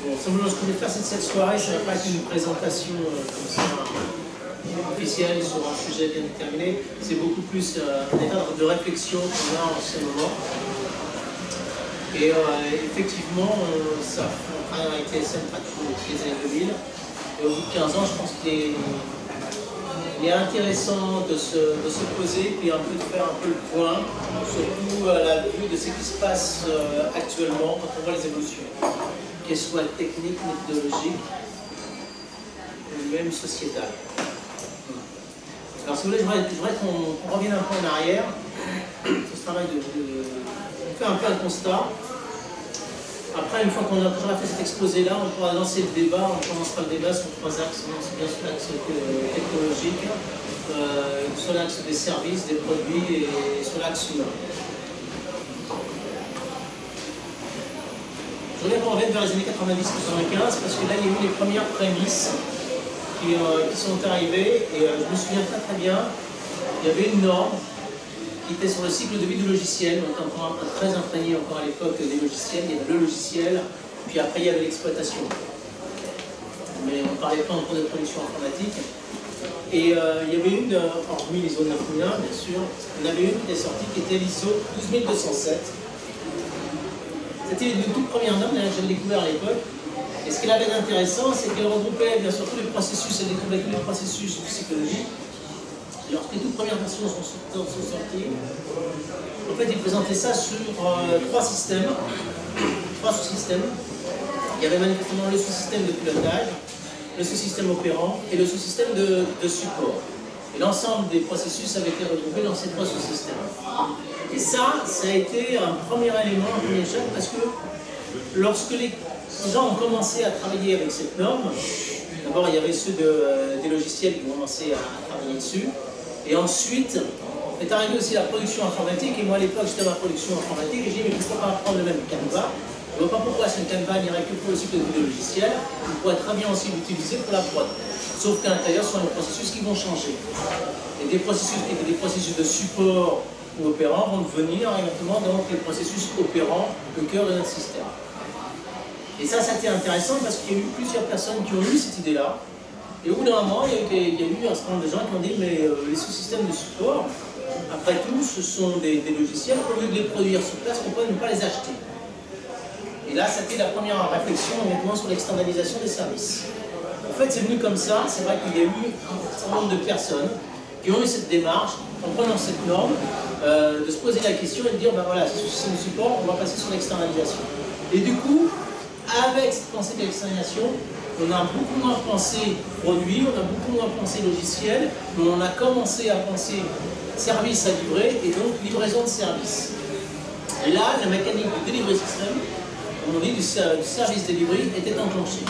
Bon, simplement, ce que je vais faire, c'est cette soirée, ça ne va pas être une présentation comme ça, officielle sur un sujet bien déterminé. C'est beaucoup plus un état de réflexion qu'on a en ce moment. Et effectivement, ça a été TSM pratiquement depuis les années 2000. Et au bout de 15 ans, je pense qu'il est intéressant de se poser et un peu de faire un peu le point, surtout à la vue de ce qui se passe actuellement quand on voit les évolutions, qu'elles soient techniques, méthodologiques, ou même sociétales. Alors si vous voulez, je voudrais qu'on revienne un peu en arrière, ce travail on fait un peu un constat. Après, une fois qu'on aura fait cet exposé-là, on pourra lancer le débat. On commencera le débat sur 3 axes. C'est bien sur l'axe technologique, sur l'axe des services, des produits et sur l'axe humain. Je voudrais qu'on revienne vers les années 90-95 parce que là, il y a eu les premières prémices qui sont arrivées. Et je me souviens très bien, il y avait une norme qui était sur le cycle de vie du logiciel, donc encore très imprégné encore à l'époque des logiciels. Il y avait le logiciel, puis après il y avait l'exploitation. Mais on ne parlait pas encore de production informatique. Et il y avait une, hormis l'ISO 9001 bien sûr, il y en avait une qui est sortie qui était l'ISO 12207. C'était une toute première norme que j'avais découvert à l'époque. Et ce qu'elle avait d'intéressant, c'est qu'elle regroupait bien sûr tous les processus, elle découvrait tous les processus du cycle de vie. Lorsque les toutes premières versions sont sorties, en fait, ils présentaient ça sur 3 systèmes, 3 sous-systèmes. Il y avait manifestement le sous-système de pilotage, le sous-système opérant et le sous-système de support. Et l'ensemble des processus avait été regroupé dans ces 3 sous-systèmes. Et ça a été un premier élément, un premier choc, parce que lorsque les gens ont commencé à travailler avec cette norme, d'abord il y avait ceux des logiciels qui ont commencé à travailler dessus. Et ensuite, est arrivée aussi la production informatique. Et moi, à l'époque, j'étais dans la production informatique. Et j'ai dit, mais pourquoi pas prendre le même Canva? Je ne vois pas pourquoi ce Canva n'irait que pour le cycle de vie logiciel. On pourrait très bien aussi l'utiliser pour la prod. Sauf qu'à l'intérieur, ce sont des processus qui vont changer. Et des processus de support ou opérants vont devenir exactement donc les processus opérants au cœur de notre système. Et ça a été intéressant parce qu'il y a eu plusieurs personnes qui ont eu cette idée-là. Et au bout d'un moment, il y a eu un certain nombre de gens qui ont dit mais les sous-systèmes de support, après tout, ce sont des logiciels, au lieu de les produire sur place, pourquoi ne pas les acheter? Et là, ça a été la première réflexion, honnêtement, sur l'externalisation des services. En fait, c'est venu comme ça, c'est vrai qu'il y a eu un certain nombre de personnes qui ont eu cette démarche, en prenant cette norme, de se poser la question et de dire, ben voilà, ce système de support, on va passer sur l'externalisation. Et du coup, avec cette pensée de l'externalisation, on a beaucoup moins pensé produit, on a beaucoup moins pensé logiciel, mais on a commencé à penser service à livrer et donc livraison de service. Et là, la mécanique du delivery system, comme on dit, du service delivery, était enclenchée.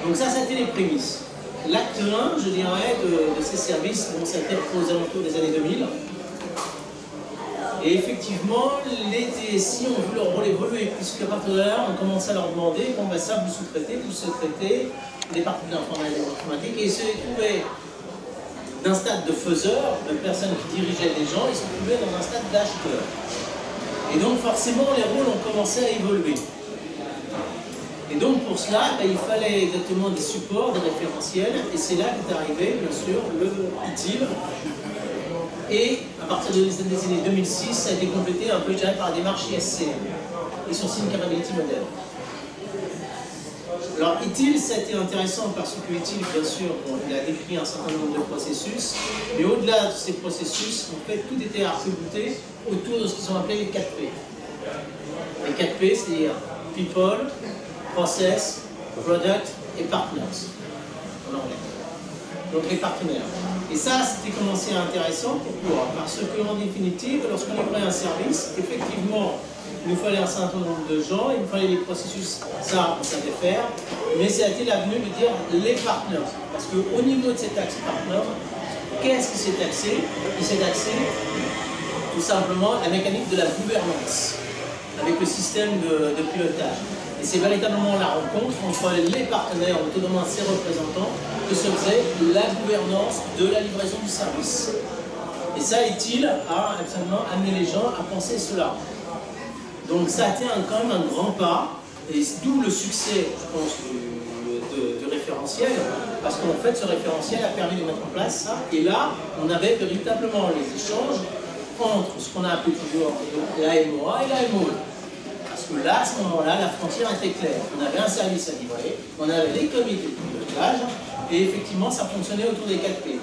Donc ça a été les prémices. L'acte 1, je dirais, de ces services, bon, ça a été aux alentours des années 2000. Et effectivement, les TSI ont vu leur rôle évoluer, puisque à partir de là, on commençait à leur demander, bon ben ça, vous sous-traitez, vous sous-traitez des partenaires informatiques, et ils se trouvaient d'un stade de faiseur, de personnes qui dirigeaient des gens, ils se trouvaient dans un stade d'acheteur. Et donc forcément, les rôles ont commencé à évoluer. Et donc pour cela, ben, il fallait exactement des supports, des référentiels, et c'est là qu'est arrivé, bien sûr, le ITIL. Et à partir des années 2006, ça a été complété un peu par la démarche ISCM, Sourcing Capability Model. Alors ITIL, ça a été intéressant parce que ITIL, bien sûr, il a décrit un certain nombre de processus, mais au-delà de ces processus, en fait, tout était arc-bouté autour de ce qu'ils sont appelés les 4P. Les 4P, c'est-à-dire People, Process, Product et Partners, en anglais. Donc les partenaires. Et ça, c'était commencé intéressant. Pourquoi? Parce qu'en définitive, lorsqu'on livrait un service, effectivement, il nous fallait un certain nombre de gens, il nous fallait les processus, ça, on savait faire, mais ça a été l'avenue de dire les partenaires. Parce qu'au niveau de cet axe partner, qu'est-ce qui s'est axé? Il s'est axé tout simplement la mécanique de la gouvernance, avec le système de pilotage. Et c'est véritablement la rencontre entre les partenaires, notamment ses représentants, que se faisait la gouvernance de la livraison du service. Et ça, ITIL a absolument amené les gens à penser cela. Donc ça a été quand même un grand pas Et d'où le succès, je pense, du référentiel, parce qu'en fait, ce référentiel a permis de mettre en place ça. Et là, on avait véritablement les échanges entre ce qu'on a appelé toujours la MOA et la MOE. Parce que là, à ce moment-là, la frontière était claire. On avait un service à livrer, on avait les comités de pilotage, et effectivement, ça fonctionnait autour des 4 P.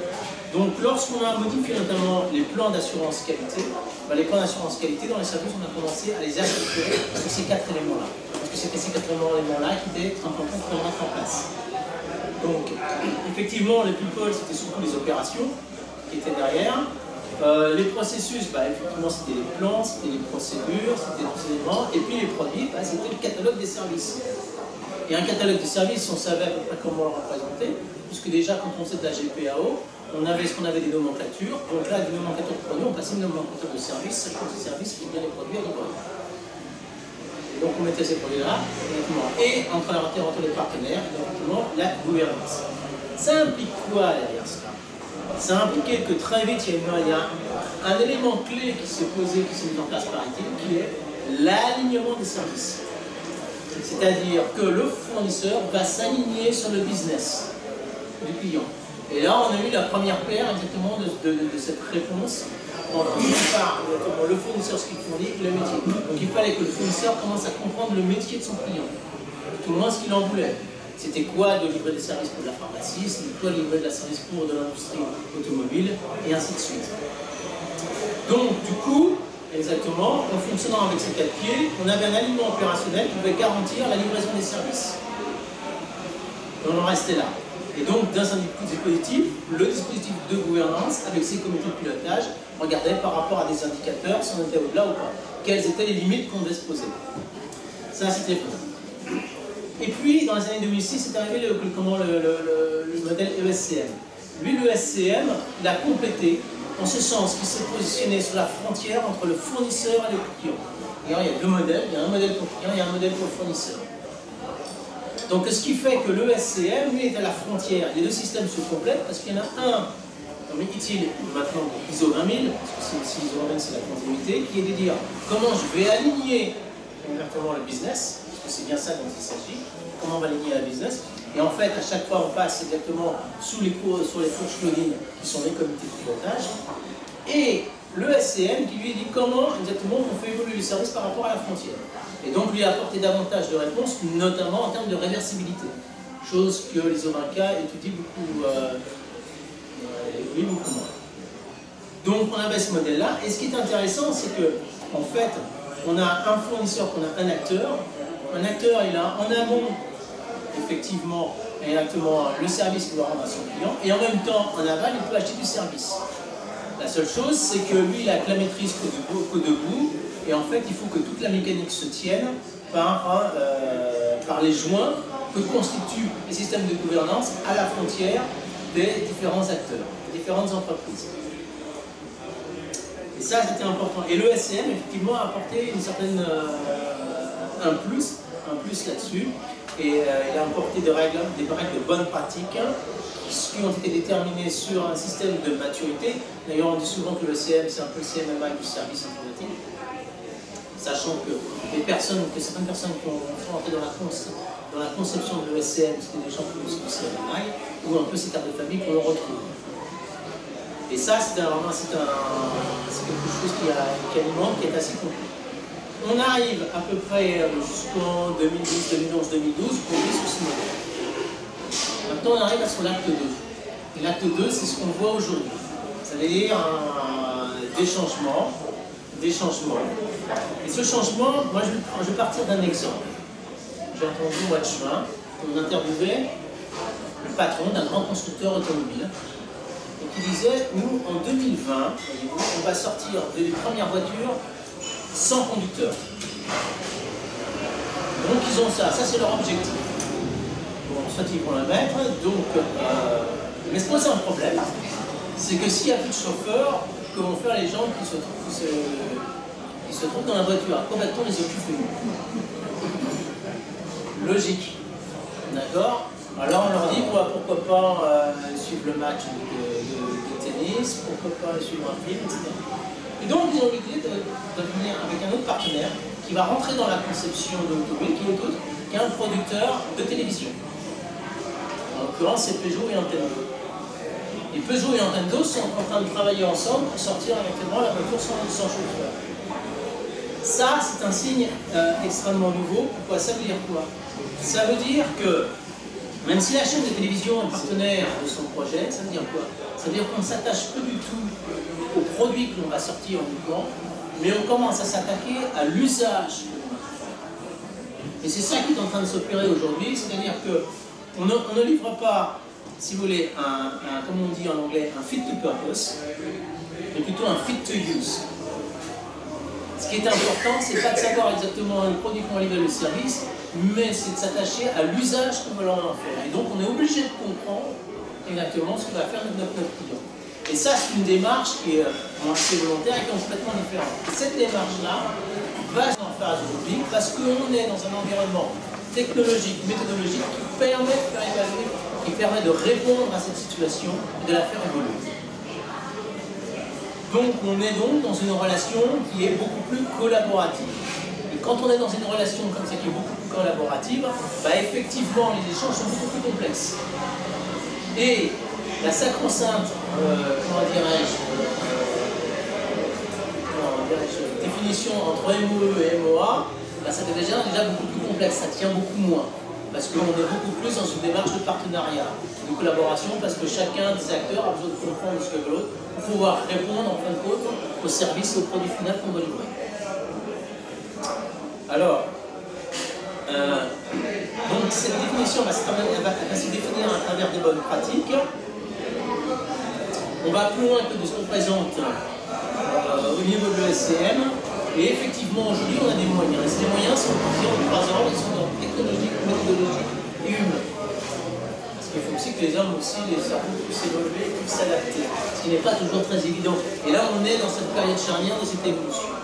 Donc, lorsqu'on a modifié notamment les plans d'assurance qualité, les plans d'assurance qualité, dans les services, on a commencé à les articuler sur ces 4 éléments-là. Parce que c'était ces 4 éléments-là qui étaient importants pour mettre en place. Donc, effectivement, les people, c'était surtout les opérations qui étaient derrière. Les processus, effectivement, c'était les plans, c'était les procédures, c'était tous ces éléments. Et puis les produits, c'était le catalogue des services. Et un catalogue des services, on savait à peu près comment le représenter, puisque déjà, quand on faisait de la GPAO, on avait ce qu'on avait des nomenclatures. Donc là, des nomenclatures de produits, on passait une nomenclature de services, sachant que ces services, c'était bien les produits à livrer. Et donc on mettait ces produits-là, et entre les partenaires, directement, la gouvernance. Ça implique quoi derrière ça? Ça impliquait que très vite, il y a un élément clé qui s'est posé, qui s'est mis en place par ITIL, qui est l'alignement des services. C'est-à-dire que le fournisseur va s'aligner sur le business du client. Et là, on a eu la première paire exactement de cette réponse entre le fournisseur, ce qu'il fournit, et le métier. Donc il fallait que le fournisseur commence à comprendre le métier de son client, tout le moins ce qu'il en voulait. C'était quoi de livrer des services pour de la pharmacie, c'était quoi de livrer de la service pour de l'industrie automobile, et ainsi de suite. Donc, du coup, exactement, en fonctionnant avec ces 4 pieds, on avait un alignement opérationnel qui pouvait garantir la livraison des services. Et on en restait là. Et donc, dans un dispositif, le dispositif de gouvernance, avec ses comités de pilotage, regardait par rapport à des indicateurs si on était au-delà ou pas. Quelles étaient les limites qu'on devait se poser. Ça, c'était faisable. Et puis, dans les années 2006, c'est arrivé le modèle ESCM. Lui, le SCM, il a complété, en ce sens qu'il s'est positionné sur la frontière entre le fournisseur et le client. Et alors, il y a 2 modèles, il y a un modèle pour le client et un modèle pour le fournisseur. Donc, ce qui fait que le SCM, lui, est à la frontière. Les 2 systèmes se complètent parce qu'il y en a un, comme ITIL maintenant ISO 20000, parce que c'est ISO 20000, c'est la continuité, qui est de dire comment je vais aligner exactement le business, parce que c'est bien ça dont il s'agit, comment on va aligner la business. Et en fait, à chaque fois, on passe exactement sur les fourches login, qui sont les comités de pilotage, et le SCM qui lui dit comment exactement on fait évoluer le service par rapport à la frontière. Et donc lui apporter davantage de réponses, notamment en termes de réversibilité. Chose que les ISO-20K étudient beaucoup moins. Donc on avait ce modèle-là, et ce qui est intéressant, c'est que en fait, on a un fournisseur, on a un acteur. Un acteur, il a en amont, effectivement, exactement le service qu'il doit rendre à son client, et en même temps, en aval, il peut acheter du service. La seule chose, c'est que lui, il a que la maîtrise qu'au debout, et en fait, il faut que toute la mécanique se tienne par les joints que constituent les systèmes de gouvernance à la frontière des différents acteurs, des différentes entreprises. Et ça, c'était important. Et le SCM, effectivement, a apporté une certaine, un plus là-dessus. Et il a apporté des règles de bonnes pratiques qui ont été déterminées sur un système de maturité. D'ailleurs, on dit souvent que le SCM, c'est un peu le CMMI du service informatique. Sachant que certaines personnes qui sont entrées dans la conception de l'ESCM, c'était des gens qui connaissent le CMMI, ou un peu ces cartes de famille qu'on retrouve. Et ça, c'est quelque chose qui alimente, qui est assez complet. On arrive à peu près jusqu'en 2010, 2011, 2012, pour vit sous ce modèle. Maintenant, on arrive à son acte 2. Et l'acte 2, c'est ce qu'on voit aujourd'hui. C'est-à-dire des changements. Et ce changement, moi je vais partir d'un exemple. J'ai entendu au mois de juin, on interviewait le patron d'un grand constructeur automobile et qui disait, nous en 2020, on va sortir des premières voitures sans conducteur. Donc ils ont ça c'est leur objectif. Bon, soit ils vont la mettre, donc mais se pose un problème, c'est que s'il n'y a plus de chauffeur, que vont faire les gens qui se trouvent dans la voiture? À quoi va-t-on les occuper? Logique. D'accord? Alors on leur dit pourquoi pas suivre le match de tennis, pourquoi pas suivre un film, etc. Et donc ils ont l'idée de venir avec un autre partenaire qui va rentrer dans la conception de l'automobile, qui est autre, qui est un producteur de télévision. En l'occurrence, c'est Peugeot et Nintendo. Et Peugeot et Nintendo sont en train de travailler ensemble pour sortir actuellement la voiture sans chauffeur. Ça, c'est un signe extrêmement nouveau. Pourquoi? Ça veut dire quoi? Ça veut dire que, même si la chaîne de télévision est partenaire de son projet, ça veut dire quoi? Ça veut dire qu'on ne s'attache plus du tout aux produits que l'on va sortir uniquement, mais on commence à s'attaquer à l'usage. Et c'est ça qui est en train de s'opérer aujourd'hui, c'est-à-dire qu'on ne livre pas, si vous voulez, comme on dit en anglais, un fit to purpose, mais plutôt un fit to use. Ce qui est important, c'est pas de savoir exactement le produit qu'on va livrer, le service, mais c'est de s'attacher à l'usage qu'on va en faire. Et donc on est obligé de comprendre exactement ce que va faire notre client. Et ça, c'est une démarche qui est assez volontaire et qui est complètement différente. Et cette démarche-là va en phase aujourd'hui parce qu'on est dans un environnement technologique, méthodologique qui permet de faire évaluer, qui permet de répondre à cette situation et de la faire évoluer. Donc on est donc dans une relation qui est beaucoup plus collaborative. Et quand on est dans une relation comme ça qui est beaucoup plus collaborative, bah effectivement les échanges sont beaucoup plus complexes. Et la sacro-sainte, définition entre MOE et MOA, bah ça devient déjà beaucoup plus complexe, ça tient beaucoup moins. Parce qu'on est beaucoup plus dans une démarche de partenariat, de collaboration, parce que chacun des acteurs a besoin de comprendre ce que veut l'autre pour pouvoir répondre en fin de compte au service et au produit final qu'on va livrer. Alors, donc cette définition va se définir à travers des bonnes pratiques. On va plus loin que de ce qu'on présente au niveau de l'ESCM. Et effectivement, aujourd'hui, on a des moyens. Et ces moyens sont en 3 ans, ils sont technologiques, méthodologiques et humains. Parce qu'il faut aussi que les hommes, aussi, les cerveaux puissent évoluer, puissent s'adapter. Ce qui n'est pas toujours très évident. Et là, on est dans cette période charnière de cette évolution.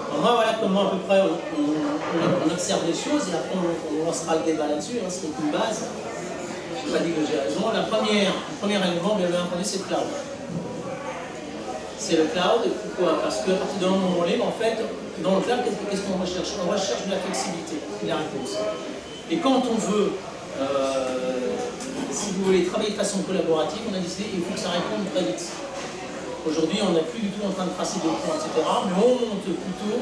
Alors moi, voilà comment à peu près on observe les choses, et après on lancera le débat là-dessus, hein, c'est une base. Je n'ai pas dit que j'ai raison. Le premier élément, bien entendu, c'est le cloud. C'est le cloud. Pourquoi? Parce qu'à partir du moment où on est, en fait, dans le cloud, qu'est-ce qu'on recherche? On recherche de la flexibilité, la réponse. Et quand on veut, si vous voulez travailler de façon collaborative, on a décidé qu'il faut que ça réponde très vite. Aujourd'hui, on n'est plus du tout en train de tracer des points, etc. Mais on monte plutôt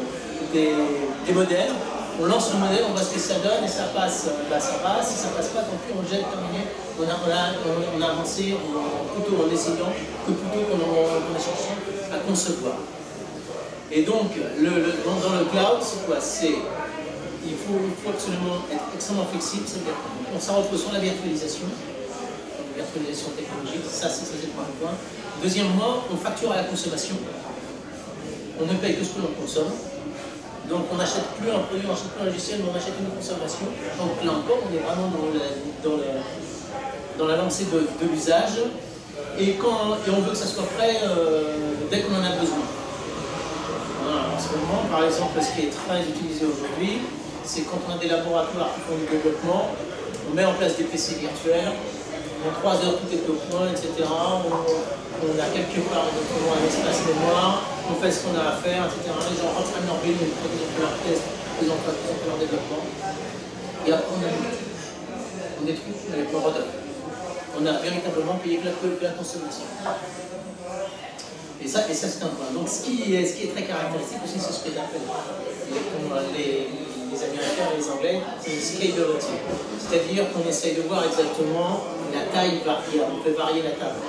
des modèles. On lance le modèle, on voit ce que ça donne, et ça passe, ça passe. Si ça passe pas, tant pis, on le jette, terminé. On a avancé plutôt en essayant que plutôt qu'en cherchant à concevoir. Et donc, dans le cloud, c'est quoi? Il faut absolument être extrêmement flexible, c'est-à-dire qu'on ça repose sur la virtualisation technologique, ça c'est le premier point. Deuxièmement, on facture à la consommation. On ne paye que ce que l'on consomme. Donc on n'achète plus un produit, on n'achète plus un logiciel, mais on achète une consommation. Donc là encore, on est vraiment dans la lancée de l'usage. Et on veut que ça soit prêt dès qu'on en a besoin. Voilà, en ce moment, par exemple, ce qui est très utilisé aujourd'hui, c'est quand on a des laboratoires qui font du développement, on met en place des PC virtuels. En 3 heures, tout est au point, etc. On a quelque part un espace mémoire, on fait ce qu'on a à faire, etc. Les gens reprennent leur build, ils font leur test, ils ont fait leur développement. Et après, on détruit, on redonne. On a véritablement payé que la consommation. Et ça c'est un point. Donc ce qui est très caractéristique aussi, c'est ce que j'appelle les Américains et les Anglais, c'est une scalability. C'est-à-dire qu'on essaye de voir exactement la taille variable. On peut varier la taille.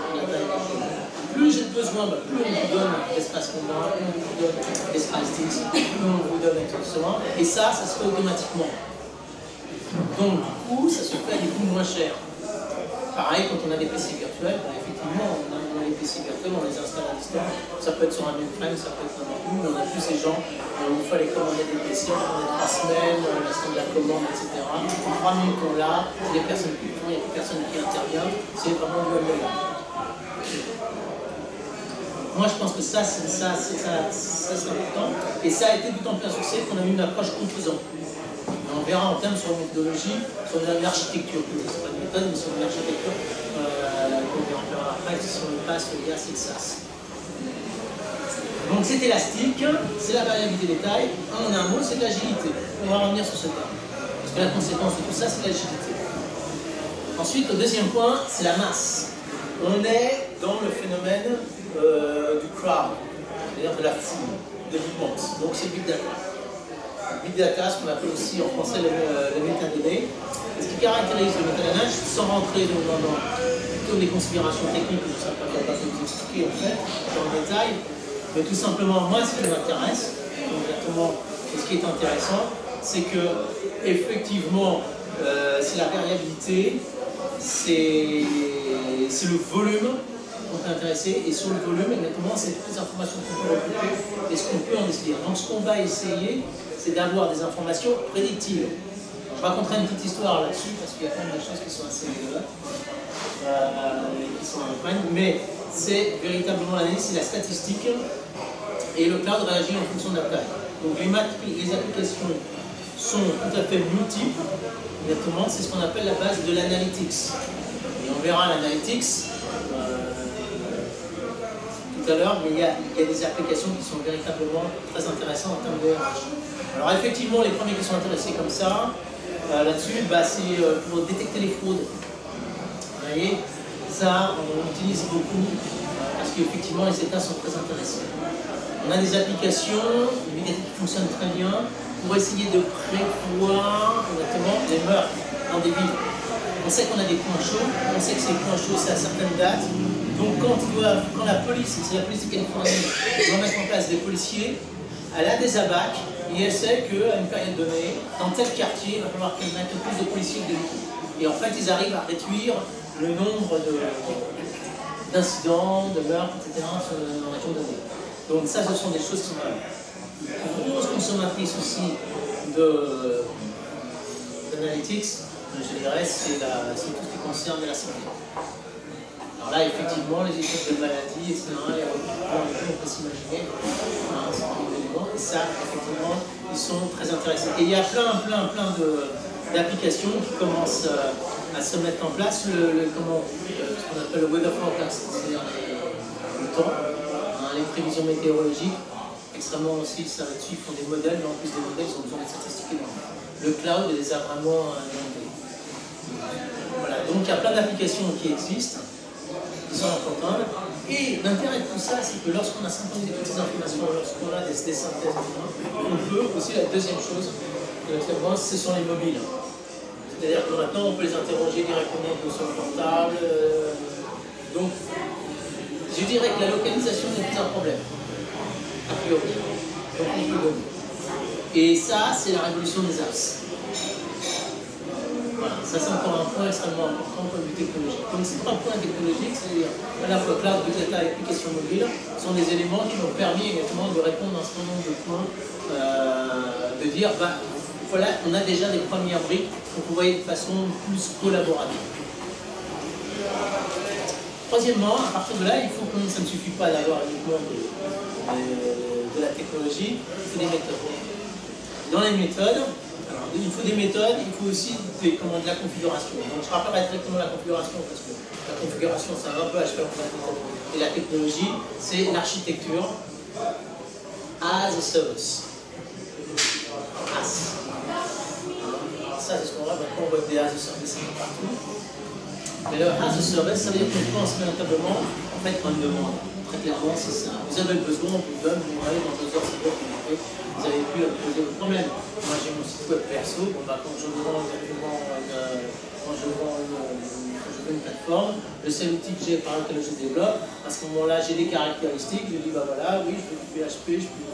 Plus j'ai besoin, plus on vous donne l'espace commun, plus on vous donne l'espace disque, plus on vous donne exactement. Et ça se fait automatiquement. Donc du coup, ça se fait à des coûts moins chers. Pareil, quand on a des PC virtuels, bah, effectivement, on a les PC virtuels, on les installe à distance. Ça peut être sur un mainframe, ça peut être n'importe où. On a plus ces gens où il fallait commander des PC, on pendant 3 semaines, l'instant de la commande, etc. En 3 minutes, on l'a, il y a des personnes qui font, il y a des personnes qui interviennent. C'est vraiment du MLA. Moi, je pense que ça c'est important. Et ça a été d'autant plus un succès qu'on a eu une approche composante. On verra en termes sur la méthodologie, sur l'architecture, c'est pas une méthode, mais sur l'architecture, qu'on verra après, sur le PaaS, le IaaS et le SaaS. Donc c'est élastique, c'est la variabilité des tailles, en un mot, c'est de l'agilité. On va revenir sur ce terme. Parce que la conséquence de tout ça, c'est l'agilité. Ensuite, le deuxième point, c'est la masse. On est dans le phénomène du crowd, c'est-à-dire de la foule, de l'immense. Donc c'est Big Data. Big Data, ce qu'on appelle aussi en français les métadonnées. Ce qui caractérise le métadonnage, sans rentrer dans toutes les considérations techniques que je ne vais pas vous expliquer en fait, dans le détail, mais tout simplement, moi, ce qui m'intéresse, exactement, et ce qui est intéressant, c'est que, effectivement, c'est la variabilité, c'est le volume qu'on est intéressé, et sur le volume, exactement, c'est toutes les informations qu'on peut recruter et ce qu'on peut en décider. Donc, ce qu'on va essayer, c'est d'avoir des informations prédictives. Je raconterai une petite histoire là-dessus, parce qu'il y a quand même des choses qui sont assez rigolotes, qui sont en campagne, mais c'est véritablement l'analyse, c'est la statistique, et le cloud réagit en fonction de la taille. Donc, les applications sont tout à fait multiples, exactement, c'est ce qu'on appelle la base de l'analytics. Et on verra l'analytics tout à l'heure, mais il y a des applications qui sont véritablement très intéressantes en termes de RH. Alors effectivement, les premiers qui sont intéressés comme ça, là-dessus, c'est pour détecter les fraudes. Vous voyez, ça, on utilise beaucoup, parce qu'effectivement, les États sont très intéressés. On a des applications, qui fonctionnent très bien, pour essayer de prévoir exactement les meurtres dans des villes. On sait qu'on a des points chauds, on sait que ces points chauds, c'est à certaines dates. Donc quand la police, c'est la police de Californie, doit mettre en place des policiers, elle a des abacs et elle sait qu'à une période donnée, dans tel quartier, il va falloir qu'elle mette plus de policiers que d'habitude. Et en fait, ils arrivent à réduire le nombre d'incidents, de meurtres, etc. dans la région donnée. Donc ça, ce sont des choses qui sont grosses consommatrices aussi d'analytics, je dirais, c'est tout ce qui concerne la santé. Alors là, effectivement, les études de maladies, etc., les recrutements, on peut s'imaginer, et ça, effectivement, ils sont très intéressés. Et il y a plein d'applications qui commencent à se mettre en place, ce qu'on appelle le weather forecast, c'est-à-dire le temps, les prévisions météorologiques, extrêmement aussi, ça là-dessus, ils font des modèles, mais en plus des modèles, ils ont besoin d'être statistiques énormes. Le cloud les a vraiment demandés. Voilà, donc il y a plein d'applications qui existent, qui sont importantes, et l'intérêt de tout ça, c'est que lorsqu'on a synchronisé toutes ces informations, lorsqu'on a des synthèses, on peut aussi, la deuxième chose, ce sont les mobiles. C'est-à-dire que maintenant, on peut les interroger directement sur le portable. Donc, je dirais que la localisation n'est plus un problème, a priori. Donc, on peut donner. Et ça, c'est la révolution des apps. Voilà, ça c'est encore un point extrêmement important pour le but technologique. Donc ces trois points technologiques, c'est-à-dire à la fois cloud, big data et application mobile, sont des éléments qui m'ont permis exactement de répondre à un certain nombre de points, de dire, voilà, on a déjà des premières briques, donc vous voyez de façon plus collaborative. Troisièmement, à partir de là, il faut que ça ne suffit pas d'avoir uniquement de la technologie, il faut des méthodes. Dans les méthodes, alors, il faut des méthodes, il faut aussi de la configuration. Donc je ne rappellerai pas directement la configuration parce que la configuration c'est un peu à cheval entre la méthode et la technologie, c'est l'architecture as a service. As. Alors ça c'est ce qu'on voit, maintenant on voit des as a service un peu partout. Mais le as a service, ça veut dire qu'on pense véritablement en fait une demande. Très clairement c'est ça. Vous avez besoin, on vous donne, vous allez dans 2 heures, c'est bon, vous avez pu poser vos problèmes. Moi j'ai mon site web perso, quand je vends une plateforme, le seul outil que j'ai par lequel je développe, à ce moment-là j'ai des caractéristiques, je dis voilà, oui, je fais du PHP, je fais du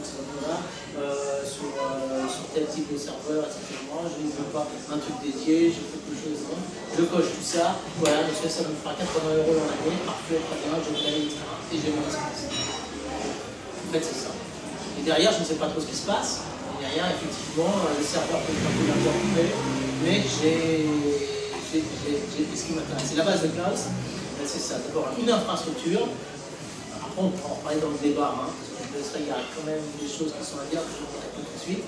sur tel type de serveur, etc. Je ne veux pas un truc dédié, je fais quelque chose, je coche tout ça, voilà, monsieur, ça me fera 80 € dans l'année, parfait, très bien, je paye, etc. Et j'ai mon espace. En fait, c'est ça. Et derrière, je ne sais pas trop ce qui se passe. Et derrière, effectivement, le serveur peut être un peu interrompé, mais j'ai ce qui m'intéresse. C'est la base de cloud, c'est ça. D'abord, une infrastructure. Après, on pourra en parler dans le débat. Il y a quand même des choses qui sont à dire que je ne dirai pas tout de suite.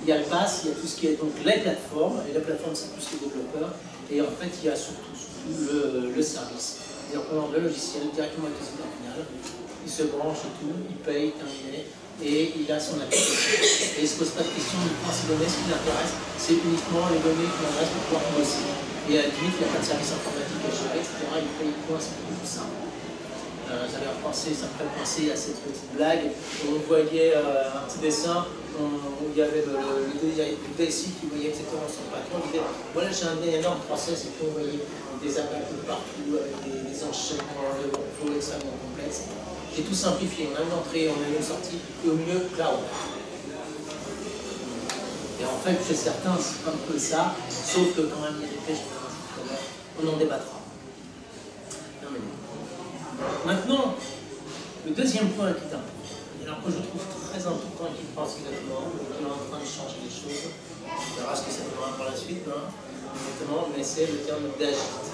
Il y a le PaaS, il y a tout ce qui est donc les plateformes. Et les plateformes, c'est plus les développeurs. Et en fait, il y a surtout le service. C'est-à-dire qu'on envoie le logiciel directement avec les états finales. Il se branche et tout, il paye, terminé. et il a son application. Et il ne se pose pas de questions, il prend ses données, ce qui l'intéresse, c'est uniquement les données qui l'intéressent pour pouvoir bosser. Et à la limite, il n'y a pas de service informatique à gérer, etc. Il paye les points, c'est beaucoup plus simple. Ça me fait penser à cette petite blague où on voyait un petit dessin où il y avait le DSI qui voyait exactement son patron. Il disait voilà, j'ai un énorme process, et puis on voyait des appels de partout avec des enchaînements, des workflows extrêmement complexes. J'ai tout simplifié, on a une entrée, on a une sortie, et au mieux, cloud. Et en fait, chez certains, c'est un peu ça, sauf que quand même, il y a des pêches, on en débattra. Non, mais... Maintenant, le deuxième point qui est important, alors que je trouve très important et qui pense exactement, qui est en train de changer les choses, on verra ce que ça donnera par la suite, hein, exactement, mais c'est le terme d'agilité.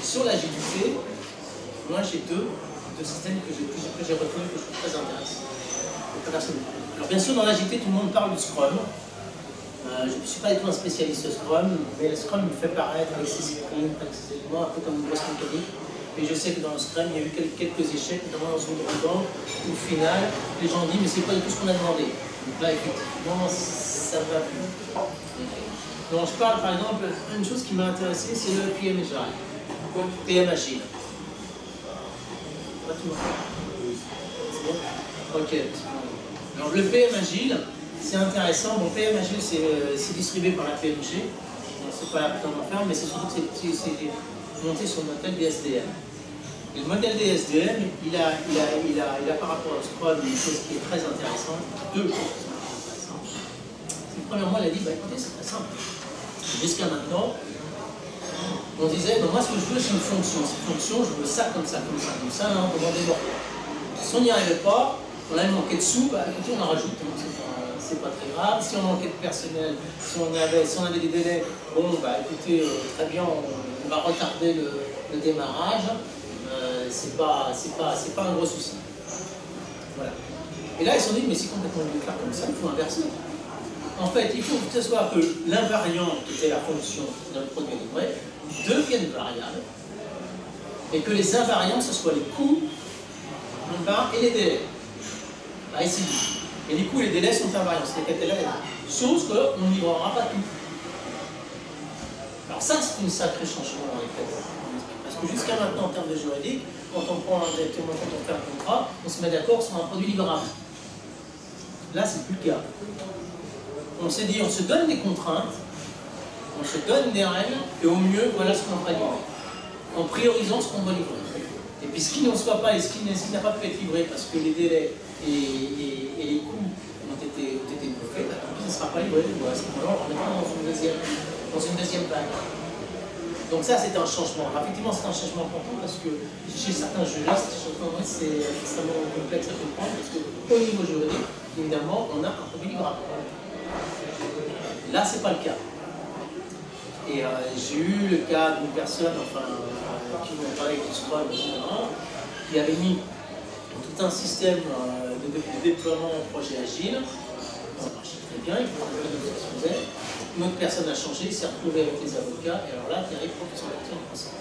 Sur l'agilité, moi j'ai deux systèmes que j'ai retenus que je trouve très intéressants. Alors bien sûr, dans l'agilité, tout le monde parle du Scrum. Je ne suis pas du tout un spécialiste Scrum, mais le Scrum me fait paraître avec ses sprints, avec ses éléments, un peu comme une grosse mécanique. Et je sais que dans le Scrum, il y a eu quelques échecs, notamment dans son temps, où au final, les gens disent mais c'est pas du tout ce qu'on a demandé. Donc là, effectivement, ça va plus. Donc je parle par exemple, une chose qui m'a intéressé, c'est le PM Agile. PM Agile. Pas tout le monde. C'est bon? Ok. Alors le PM Agile, c'est intéressant. Bon, PM Agile, c'est distribué par la PMG. C'est pas la plus en faire, mais c'est surtout que c'est monté sur le modèle des SDM. Et le modèle des SDM, il a par rapport au Scrum une chose qui est très intéressante, deux choses qui sont intéressantes. Premièrement, il a dit, bah, écoutez, c'est très simple. Jusqu'à maintenant, on disait, bah, moi ce que je veux, c'est une fonction. Cette fonction, je veux ça, comme ça, comme ça, comme ça, là, on demandait bon. Si on n'y arrivait pas, on avait manqué de sous, bah, écoutez, on en rajoute. C'est pas très grave. Si on manquait de personnel, si on avait des délais, bon, bah écoutez, très bien, on va retarder le démarrage. C'est pas un gros souci. Voilà. Et là, ils se sont dit, mais c'est complètement de faire comme ça, il faut inverser. En fait, il faut que ce soit que l'invariant, qui était la fonction dans le produit livré, devienne variable, et que les invariants, ce soit les coûts et les délais. Là, ici. Et les coûts et les délais sont invariants, c'est-à-dire là, chose qu'on ne livrera pas tout. Alors ça, c'est une sacrée changement en fait. Parce que jusqu'à maintenant, en termes de juridique, quand on prend directement, quand on fait un contrat, on se met d'accord sur un produit livrable. Là, c'est plus le cas. On s'est dit, on se donne des contraintes, on se donne des règles, et au mieux, voilà ce qu'on va livrer. En priorisant ce qu'on va livrer. Et puis ce qui n'en soit pas et ce qui n'a pas pu être livré parce que les délais et les coûts ont été bouffés, bah, tant pis, ça ne sera pas livré. À ce moment-là, on remettra dans une deuxième vague. Donc ça, c'est un changement. Alors, effectivement, c'est un changement important parce que chez certains juristes, c'est extrêmement complexe à comprendre parce qu'au niveau juridique, évidemment, on a un produit livrable. Là, ce n'est pas le cas. Et j'ai eu le cas d'une personne, qui m'a parlé avec du Scrum, qui avait mis tout un système de déploiement en projet agile. Ça marchait très bien, il faisait ce que ça se faisait. Une autre personne a changé, il s'est retrouvé avec les avocats, et alors là, terrible pour qu'ils sont partis en procès.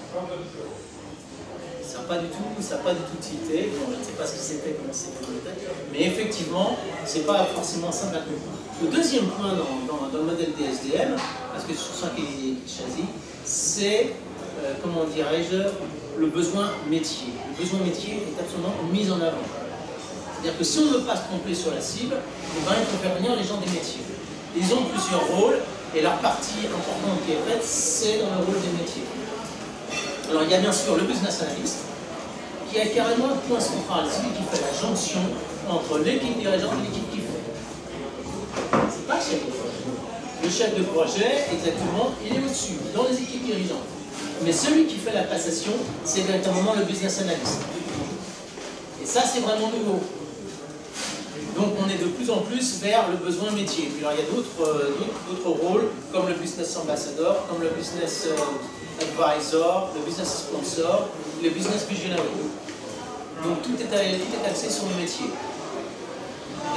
Ça n'a pas du tout tilté, bon, je ne sais pas ce qui s'est fait, comment c'était, mais effectivement, ce n'est pas forcément simple à comprendre. Le deuxième point dans le modèle des SDM, parce que c'est sur ça qu'il est choisi, c'est, comment dirais-je, le besoin métier. Le besoin métier est absolument mis en avant. C'est-à-dire que si on ne veut pas se tromper sur la cible, il faut faire venir les gens des métiers. Ils ont plusieurs rôles, et la partie importante qui est faite, c'est dans le rôle des métiers. Alors il y a bien sûr le business analyst, qui a carrément un point central, celui qui fait la jonction entre l'équipe dirigeante et l'équipe qui fait. C'est pas le chef de projet. Le chef de projet, exactement, il est au-dessus, dans les équipes dirigeantes. Mais celui qui fait la passation, c'est véritablement le business analyst. Et ça, c'est vraiment nouveau. Donc on est de plus en plus vers le besoin métier. Puis alors il y a d'autres rôles, comme le business ambassador, comme le business advisor, le business sponsor, le business visionary. Donc tout est axé sur le métier.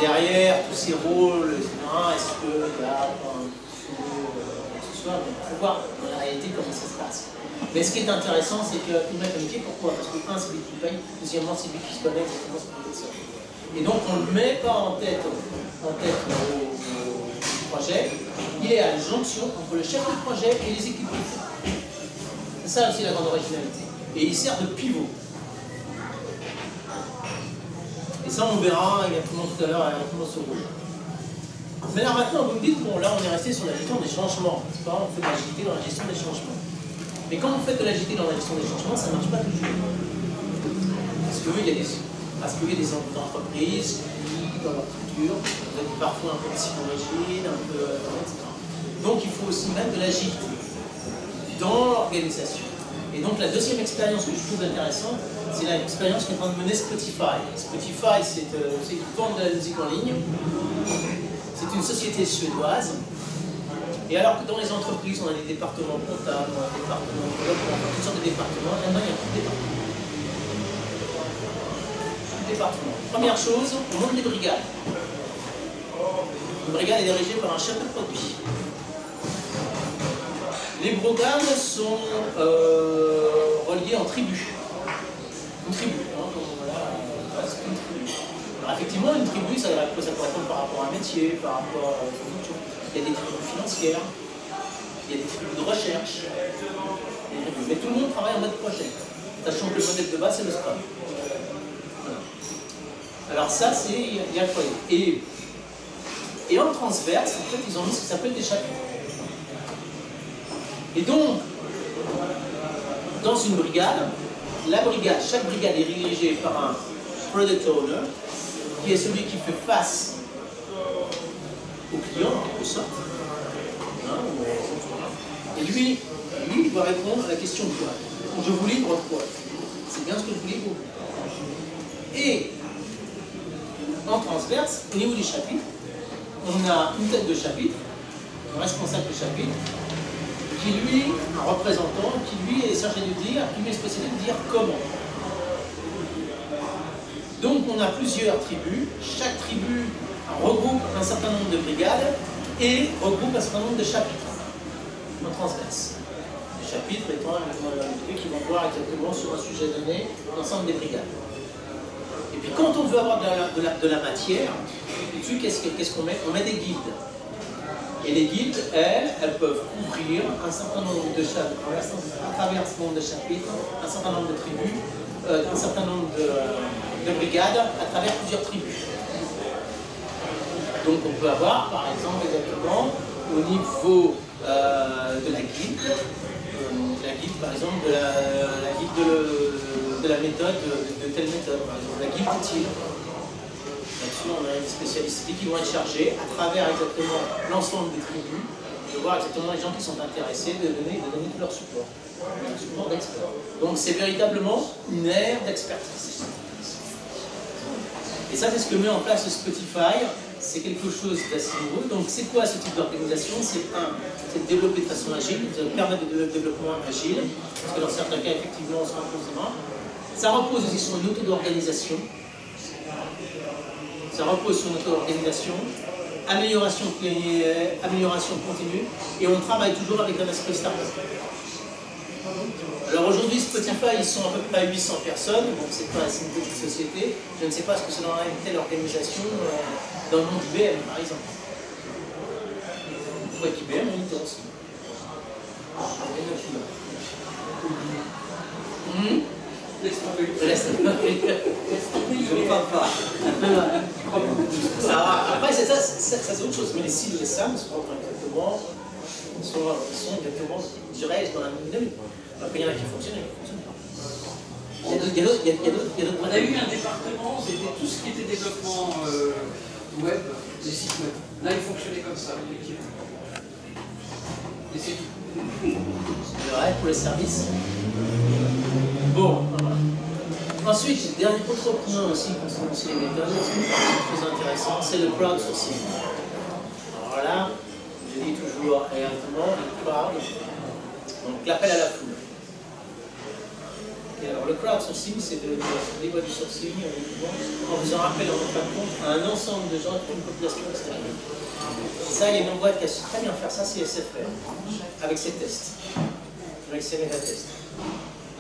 Derrière tous ces rôles, etc., est-ce qu'il y a ce soir, il faut voir dans la réalité comment ça se passe. Mais ce qui est intéressant, c'est qu'il met le métier. Pourquoi? Parce que un, c'est lui qui paye, deuxièmement, c'est lui qui se connaît exactement ce qu'on veut. Et donc on ne le met pas en tête au projet, il est à la jonction entre le chef de projet et les équipes. C'est ça aussi la grande originalité. Et il sert de pivot. Et ça on verra exactement tout à l'heure exactement ce rôle. Mais là maintenant vous me dites, bon là on est resté sur la gestion des changements, c'est pas, on fait de l'agilité dans la gestion des changements. Mais quand vous faites de l'agilité dans la gestion des changements, ça ne marche pas toujours. Parce qu'il y a des entreprises qui, dans leur culture, sont parfois un peu psychorigides, un peu, etc. Donc il faut aussi mettre de l'agilité dans l'organisation. Et donc la deuxième expérience que je trouve intéressante, c'est l'expérience qu'est en train de mener Spotify. Spotify, c'est une vente de la musique en ligne. C'est une société suédoise. Et alors que dans les entreprises, on a des départements comptables, on a des départements de développement, toutes sortes de départements, maintenant il y a plus de départements. Première chose, on monte des brigades. Une brigade est dirigée par un chef de produit. Les brigades sont reliées en tribus. Une tribu, hein, c'est une tribu. Alors effectivement, une tribu, ça correspond par rapport à un métier, par rapport à autre chose. Il y a des tribus financières, il y a des tribus de recherche, mais tout le monde travaille en mode projet, sachant que le modèle de base c'est le Scrum. Voilà. Alors ça, il y a le foyer. Et en transverse, en fait, ils ont mis ce qui s'appelle des chapitres. Et donc, dans une brigade, chaque brigade est dirigée par un product owner, qui est celui qui fait face au client, en quelque sorte. Et lui, il doit répondre à la question quoi. Je vous livre quoi. C'est bien ce que je vous livre. Et en transverse, au niveau du chapitre, on a une tête de chapitre, un responsable de chapitre, qui lui, un représentant, qui lui est chargé de dire, qui lui est spécialisé de dire comment. Donc on a plusieurs tribus, chaque tribu regroupe un certain nombre de brigades et regroupe un certain nombre de chapitres en transverse. Les chapitres étant les qui vont voir exactement sur un sujet donné l'ensemble des brigades. Et puis quand on veut avoir de la matière, dessus qu'est-ce qu'on met? On met des guides. Et les guides, elles peuvent couvrir un certain nombre de chapitres, à travers un certain nombre de chapitres, un certain nombre de tribus, un certain nombre de brigades à travers plusieurs tribus. Donc on peut avoir, par exemple, exactement, au niveau de la guide, par exemple, la guide de la méthode, de telle méthode, par exemple, la guide utile. Là-dessus, on a des spécialistes qui vont être chargés, à travers exactement l'ensemble des tribus, de voir exactement les gens qui sont intéressés, de donner tout leur support. Un support d'expert. Donc c'est véritablement une ère d'expertise. Et ça, c'est ce que met en place Spotify. C'est quelque chose d'assez nouveau. Donc c'est quoi ce type d'organisation? C'est de développer de façon agile, de permettre de développement agile, parce que dans certains cas, effectivement, on se rend compte. Ça repose aussi sur une auto-organisation. Ça repose sur notre organisation, amélioration continue, et on travaille toujours avec un esprit start-up. Alors aujourd'hui, Spotify, ils sont à peu près à 800 personnes, donc c'est pas une petite société. Je ne sais pas ce que c'est dans une telle organisation dans le monde d'IBM, par exemple. Pourquoi qu'IBM, on y était aussi. Je ne parle pas. Après, ça c'est autre chose. Mais les cibles, les SAM sont exactement, je dirais, dans la même dynamique. Après, il y en a qui fonctionnent et qui ne fonctionnent pas. Il y a d'autres. On a eu un département, c'était tout ce qui était développement web, les sites web. Là, il fonctionnait comme ça, l'équipe. Et c'est tout. Le reste pour les services. Bon. Ensuite, dernier autre point aussi concernant les méthodes, c'est très intéressant, c'est le crowdsourcing. Alors là, je dis toujours exactement le crowd, donc l'appel à la foule. Okay, alors le crowdsourcing, c'est du sourcing en faisant appel en fin de compte à un ensemble de gens d'une population extérieure. Ça, il y a une boîte qui a su très bien faire ça, c'est SFR, avec ses tests, avec ses méta-tests.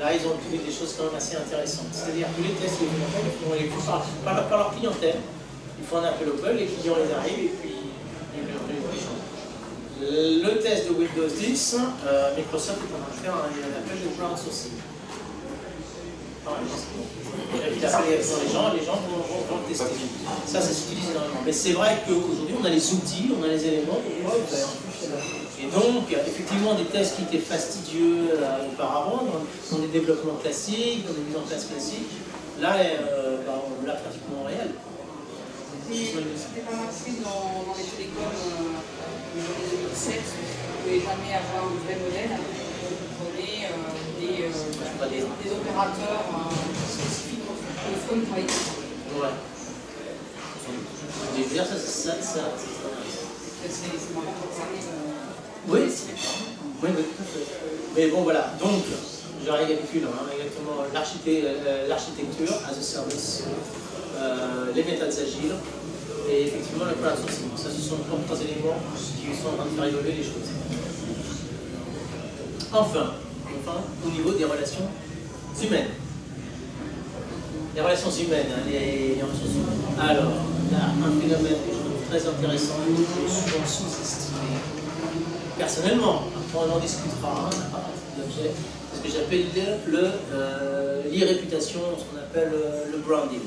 Là, ils ont trouvé des choses quand même assez intéressantes. C'est-à-dire que les tests, ils font par leur clientèle. Ils font un appel open, les clients les arrivent et puis ils changent. Le test de Windows 10, Microsoft est en train de faire un appel de crowdsourcing. Il a appelé les gens vont le tester. Ça s'utilise énormément. Mais c'est vrai qu'aujourd'hui, on a les outils, on a les éléments pour pouvoir le faire. Et donc, effectivement, des tests qui étaient fastidieux auparavant, dans des développements classiques, dans des mises en place classiques, là, on l'a pratiquement en réel. C'était pas marqué dans les télécoms dans les 2007, vous ne pouvez jamais avoir le vrai modèle. Vous prenez des opérateurs spécifiques pour le phone travailler. Ouais. Je veux dire, c'est marrant pour parler. Oui, tout à fait. Mais bon, voilà. Donc, je récapitule exactement l'architecture as a service, les méthodes agiles et effectivement le crowdsourcing. Ça, ce sont trois éléments qui sont en train de faire évoluer les choses. Enfin, au niveau des relations humaines. Les relations humaines, les ressources humaines. Alors, là, un phénomène que je trouve très intéressant, qui est souvent sous-estimé. Personnellement, après on en discutera, l'objet, c'est ce que j'appelle l'e-réputation, ce qu'on appelle le branding.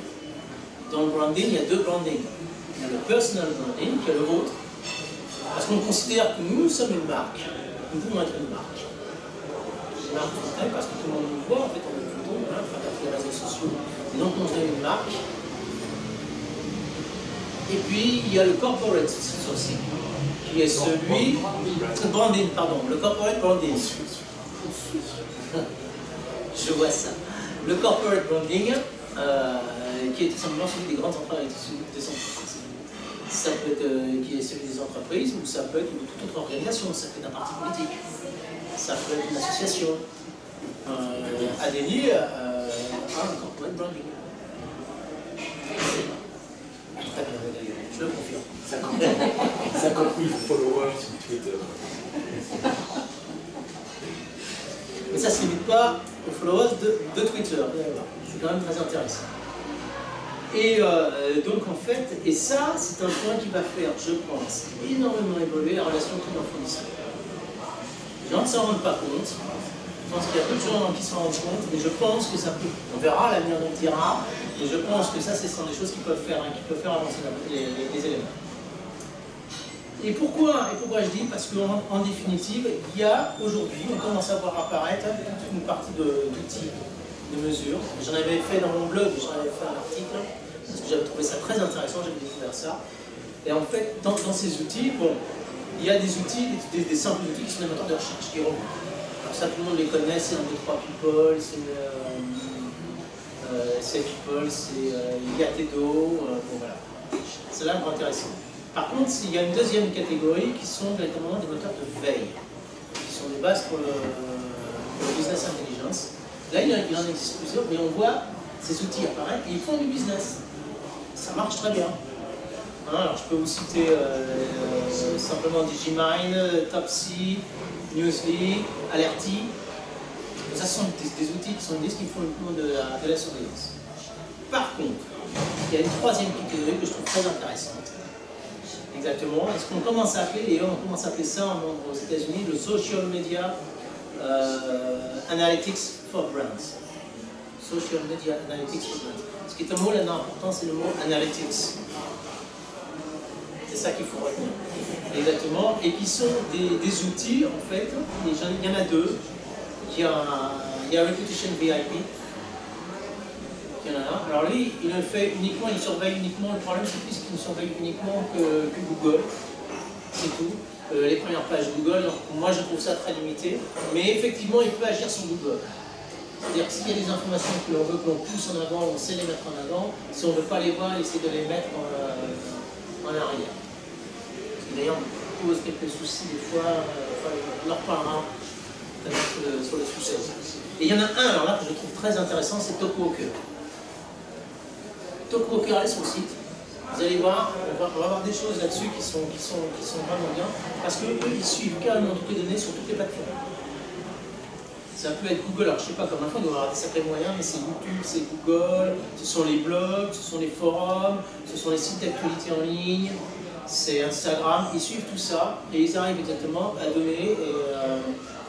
Dans le branding, il y a deux brandings. Il y a le personal branding, qui est le vôtre, parce qu'on considère que nous sommes une marque. Nous pouvons être une marque. Une marque parce que tout le monde nous voit, en fait, on a une photo, à travers les réseaux sociaux. Et donc on se donne une marque. Et puis, il y a le corporate sourcing, qui est celui... Branding, pardon, le corporate branding. Je vois ça. Le corporate branding, qui est tout simplement celui des grandes entreprises. Ça peut être qui est celui des entreprises, ou ça peut être toute autre organisation, ça peut être un parti politique, ça peut être une association. Adélie a un corporate branding. Très bien, d'ailleurs, je le confirme. 50 000 followers sur Twitter. Mais ça ne se limite pas aux followers de Twitter. C'est quand même très intéressant. Et donc en fait, et ça, c'est un point qui va faire, je pense, énormément évoluer la relation client-fournisseur. Les gens ne s'en rendent pas compte. Je pense qu'il y a peu de gens qui s'en rendent compte, mais je pense que ça peut, on verra l'avenir nous dira, mais je pense que ça, ce sont des choses qui peuvent faire avancer les éléments. Et pourquoi je dis? Parce qu'en définitive, il y a aujourd'hui, on commence à voir apparaître toute une partie d'outils de mesure. J'en avais fait dans mon blog, j'en avais fait un article, parce que j'avais trouvé ça très intéressant, j'avais découvert ça. Et en fait, dans ces outils, bon, il y a des outils, des simples outils qui sont des moteurs de recherche, qui remontent. Alors ça, tout le monde les connaît, c'est 1, 2, 3 People, c'est People, c'est Yatedo, bon voilà. C'est là vraiment intéressant. Par contre, il y a une deuxième catégorie qui sont directement des moteurs de veille, qui sont des bases pour le business intelligence. Là, il en existe plusieurs, mais on voit ces outils apparaître et ils font du business. Ça marche très bien. Alors, je peux vous citer simplement Digimine, Topsy, Newsly, Alerty. Ça, ce sont des outils qui sont qui font le coup de la surveillance. Par contre, il y a une troisième catégorie que je trouve très intéressante. Exactement. Et ce qu'on commence à appeler, et on commence à appeler ça aux États-Unis, le Social Media Analytics for Brands. Social Media Analytics for Brands. Ce qui est un mot là important, c'est le mot Analytics. C'est ça qu'il faut retenir. Exactement. Et qui sont des outils, en fait, il y en a deux. Il y a Reputation VIP. Il y en a un. Alors lui, il le fait uniquement, il surveille uniquement, le problème c'est qu'il ne surveille uniquement que Google. C'est tout. Les premières pages Google, donc moi je trouve ça très limité, mais effectivement il peut agir sur Google. C'est-à-dire que s'il y a des informations que l'on veut que l'on pousse en avant, on sait les mettre en avant. Si on ne veut pas les voir, il essaie de les mettre en arrière. D'ailleurs, on pose quelques soucis des fois, on en reparlera sur le sujet. Et il y en a un alors là que je trouve très intéressant, c'est TalkWalker. TalkWalker, allez sur le site. Vous allez voir, on va avoir des choses là-dessus qui sont vraiment bien, parce qu'eux, ils suivent carrément toutes les données sur toutes les plateformes. Ça peut être Google, alors je sais pas, comme info, on doit avoir des sacrés moyens, mais c'est YouTube, c'est Google, ce sont les blogs, ce sont les forums, ce sont les sites d'actualité en ligne, c'est Instagram, ils suivent tout ça et ils arrivent exactement à donner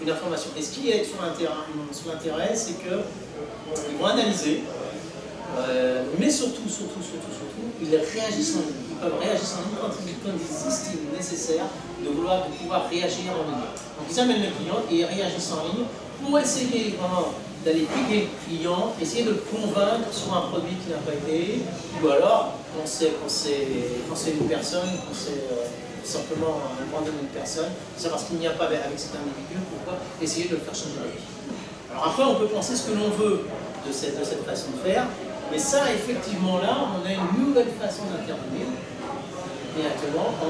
une information. Et ce qui est sur l'intérêt, c'est qu'ils vont analyser, mais surtout, ils réagissent en ligne. Ils peuvent réagir en ligne quand ils estiment nécessaire de pouvoir réagir en ligne. Donc ils amènent le client et ils réagissent en ligne pour essayer vraiment d'aller piquer le client, essayer de le convaincre sur un produit qui n'a pas été, ou alors quand c'est une personne, quand c'est simplement un branding d'une personne, c'est parce qu'il n'y a pas avec cet individu, pourquoi essayer de le faire changer d'avis. Alors après on peut penser ce que l'on veut de cette façon de faire, mais ça effectivement là, on a une nouvelle façon d'intervenir. Directement, un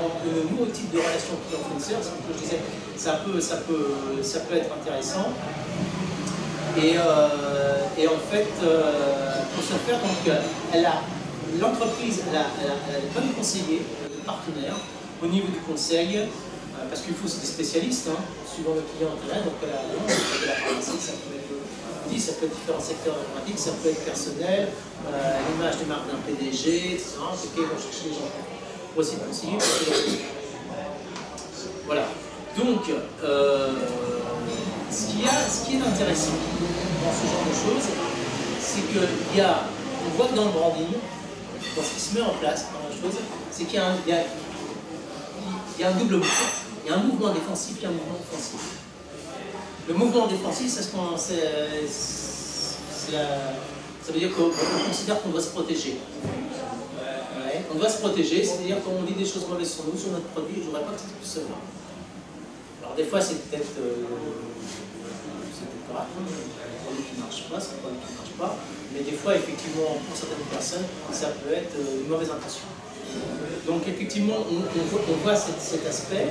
nouveau type de relation client-fournisseur, c'est ce que je disais, ça peut être intéressant. Et en fait, pour ce faire, l'entreprise a des bons conseillers, des partenaires, au niveau du conseil, parce qu'il faut aussi des spécialistes, hein, suivant le client intérêt, donc la pharmacie, ça peut être différents secteurs informatiques, ça peut être personnel, l'image des marques d'un PDG, etc. C'est qu'ils vont chercher les gens pour essayer de conseiller. Voilà. Donc, ce qui est intéressant dans ce genre de choses, c'est on voit que dans le branding, dans ce qui se met en place, dans la chose, c'est qu'il y a un double mouvement. Il y a un mouvement défensif et un mouvement offensif. Le mouvement défensif, ça veut dire qu'on considère qu'on doit se protéger. Ouais, on doit se protéger, c'est-à-dire qu'on dit des choses mauvaises sur nous, sur notre produit, je ne voudrais pas que ça puisse se voir. Alors des fois, c'est peut-être pas un produit qui ne marche pas, c'est un produit qui ne marche pas, mais des fois, effectivement, pour certaines personnes, ça peut être une mauvaise intention. Donc effectivement, on voit cet aspect,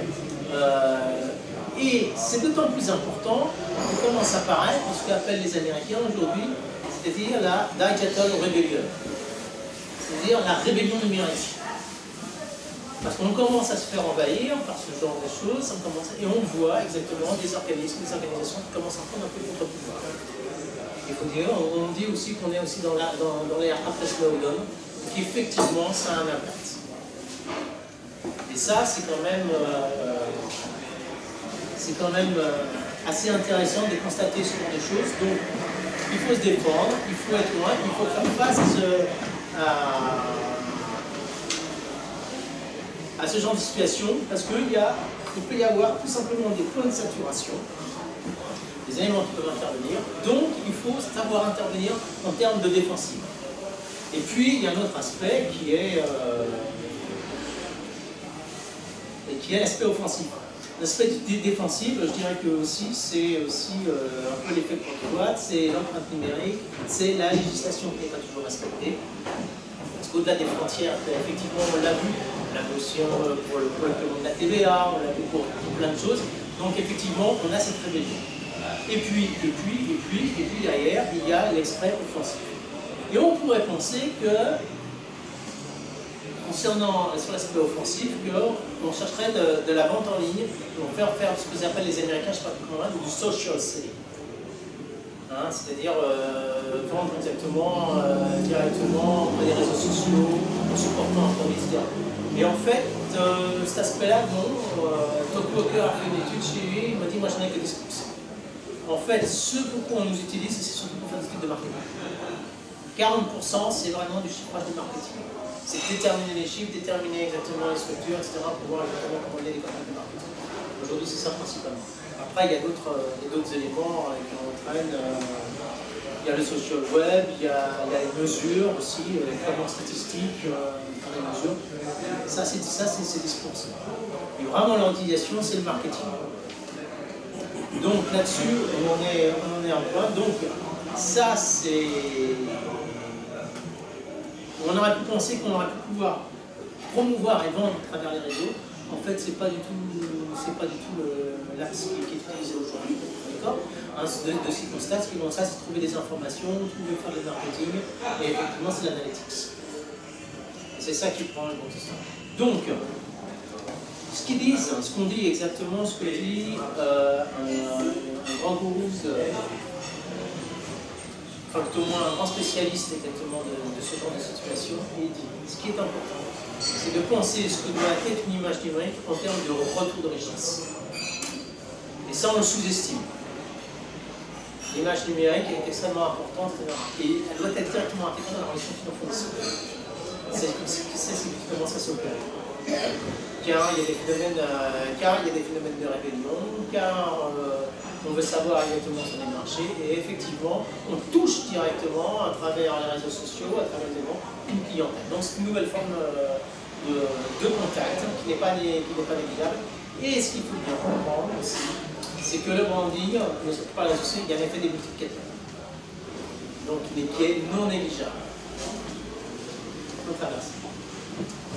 et c'est d'autant plus important que commence à apparaître ce qu'appellent les Américains aujourd'hui, c'est-à-dire la Digital Rebellion, c'est-à-dire la rébellion numérique. Parce qu'on commence à se faire envahir par ce genre de choses, et on voit exactement des organismes, des organisations qui commencent à prendre un peu contre-pouvoir. Il faut dire, on dit aussi qu'on est aussi dans l'ère après Snowden, qu'effectivement ça a un impact. Et ça, c'est quand même assez intéressant de constater ce genre de choses. Donc, il faut se défendre, il faut être loin, il faut faire face à ce genre de situation, parce qu'il peut y avoir tout simplement des points de saturation, des éléments qui peuvent intervenir, donc il faut savoir intervenir en termes de défensive. Et puis, il y a un autre aspect qui est l'aspect offensif. L'aspect défensif, je dirais que c'est aussi un peu l'effet contre-boîte, c'est l'empreinte numérique, c'est la législation qui n'est pas toujours respectée. Parce qu'au-delà des frontières, effectivement, on l'a vu aussi pour le paiement de la TVA, on l'a vu pour plein de choses. Donc effectivement, on a cette rébellion. Et puis derrière, il y a l'extrait offensif. Et on pourrait penser que, concernant sur l'aspect offensif, qu'on chercherait de la vente en ligne, on va faire ce que appellent les Américains, je ne sais pas comment, du social selling. Hein, c'est-à-dire vendre exactement, directement auprès des réseaux sociaux, en supportant un produit, etc. Et en fait, cet aspect-là, non, Todd Walker a fait une étude chez lui, il m'a dit, moi j'en ai que 10%. En fait, ce pourquoi on nous utilise, c'est surtout pour faire des études de marketing. 40%, c'est vraiment du chiffrage de marketing. C'est déterminer les chiffres, déterminer exactement les structures, etc. pour voir exactement comment il y a des campagnes de marketing. Aujourd'hui, c'est ça principalement. Après, il y a d'autres éléments qui entraînent. Il y a le social web, il y a les mesures aussi, les traitements statistiques, les mesures. Ça, c'est 10%. Et vraiment, l'utilisation, c'est le marketing. Donc là-dessus, on en est un point. Donc, ça, c'est. On aurait pu penser qu'on aurait pu pouvoir promouvoir et vendre à travers les réseaux. En fait, c'est pas du tout l'axe qui est utilisé aujourd'hui. D'accord, de Cyclostats, ce qui vont ça, c'est trouver des informations, faire du marketing, et effectivement, c'est l'analytics. Et c'est ça qui prend le bon temps. Donc, ce qu'on dit exactement, ce que dit un grand gourou, enfin tout au moins un grand spécialiste exactement de ce genre de situation, il dit ce qui est important, c'est de penser ce que doit être une image numérique en termes de retour de richesse. Et ça, on le sous-estime. L'image numérique est extrêmement importante et elle doit être directement intégrée dans la relation client-fournisseur. C'est comment ça s'opère. Car il y a des phénomènes de rébellion, car on veut savoir exactement sur les marchés, et effectivement, on touche directement à travers les réseaux sociaux, à travers les événements, une clientèle. Donc c'est une nouvelle forme de contact qui n'est pas négligeable. Et ce qu'il faut bien comprendre aussi, c'est que le branding ne se fait pas l'associer, il y a un effet des multiplicateurs. Donc qui est non négligeable. On traverse.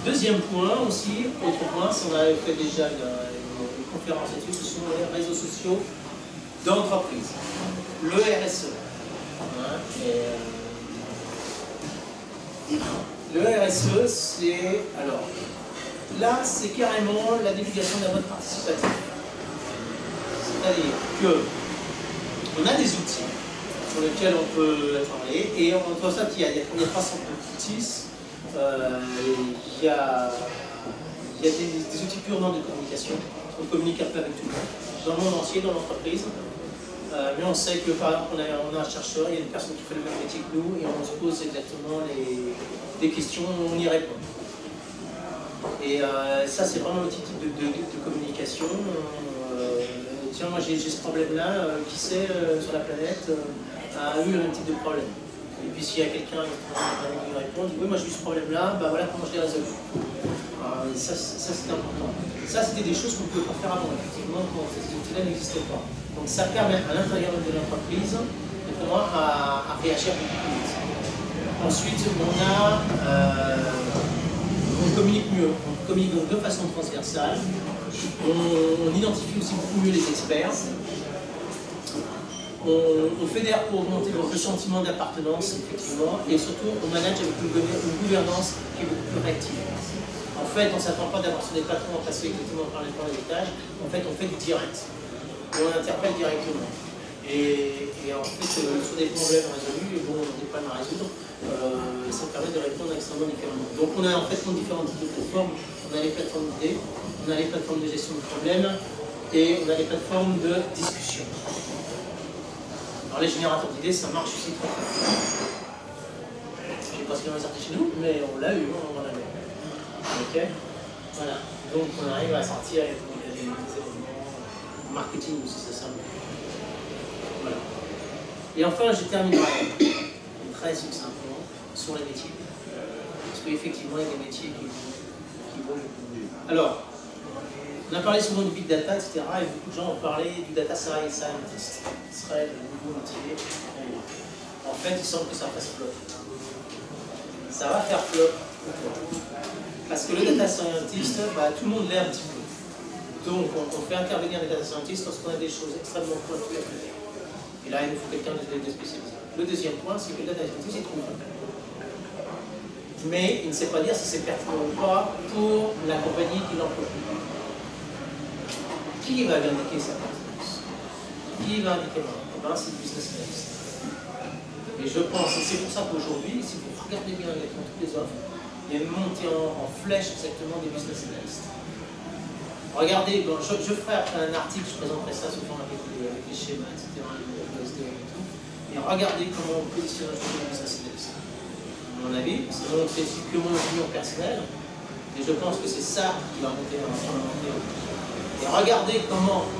Deuxième point aussi, autre point, si on avait fait déjà une conférence là-dessus, ce sont les réseaux sociaux d'entreprise. Le RSE. Le RSE, c'est. Alors, là, c'est carrément la divulgation d'un mode participatif. C'est-à-dire qu'on a des outils sur lesquels on peut travailler, et on voit ça qu'il y a 300 outils. Il y a des outils purement de communication. On communique un peu avec tout le monde, dans le monde entier, dans l'entreprise. Mais on sait que par exemple, on a un chercheur, il y a une personne qui fait le même métier que nous, et on se pose exactement des questions, on y répond. Et ça, c'est vraiment l'outil de communication. Tiens, moi j'ai ce problème-là, qui sait sur la planète a eu le même type de problème. Et puis s'il y a quelqu'un qui répond, dit oui, moi j'ai eu ce problème-là, bah voilà comment je l'ai résolu. Ça c'était important. Ça c'était des choses qu'on ne pouvait pas faire avant, effectivement, quand ces outils-là n'existaient pas. Donc ça permet à l'intérieur de l'entreprise à réagir beaucoup plus vite. Ensuite, on communique mieux, on communique donc de façon transversale, on identifie aussi beaucoup mieux les experts. On fédère pour augmenter le sentiment d'appartenance, effectivement, et surtout on manage avec une gouvernance qui est beaucoup plus réactive. En fait, on ne s'attend pas d'avoir sur des patrons à passer exactement par les étages, en fait, on fait du direct. Et on interpelle directement. Et en fait, sur des problèmes résolus, et bon, des problèmes à résoudre, ça permet de répondre extrêmement différemment. Donc on a en fait différents types de plateformes. On a les plateformes d'idées, on a les plateformes de gestion de problèmes, et on a les plateformes de discussion. Alors les générateurs d'idées, ça marche aussi très bien. Je ne sais pas ce qu'ils ont sorti chez nous, mais on l'a eu, on en a eu. Ok. Voilà. Donc on arrive à sortir des éléments marketing aussi, c'est ça. Voilà. Et enfin, je terminerai très succinctement sur les métiers. Parce qu'effectivement, il y a des métiers qui vont mieux. Alors, on a parlé souvent du big data, etc. Et beaucoup de gens ont parlé du data scientist, qui serait le nouveau métier. En fait, il semble que ça fasse flop. Ça va faire flop. Parce que le data scientist, tout le monde l'est un petit peu. Donc, on fait intervenir les data scientists lorsqu'on a des choses extrêmement pointues à faire. Et là, il nous faut quelqu'un de spécialisé. Le deuxième point, c'est que le data scientist, il trouve. Mais il ne sait pas dire si c'est pertinent ou pas pour la compagnie qui l'emploie. Qui va lui indiquer sa pertinence? Qui va indiquer moi? C'est le business analyst. Et je pense, et c'est pour ça qu'aujourd'hui, si vous regardez bien toutes les offres, il y a une montée en flèche exactement des business analysts. Regardez, bon, je ferai après un article, je présenterai ça sous forme avec les schémas, etc., les SDM et tout. Et regardez comment on positionne aujourd'hui les business analysts. À mon avis, c'est que mon opinion personnelle, et je pense que c'est ça qui va monter en fondamental. Et regardez comment,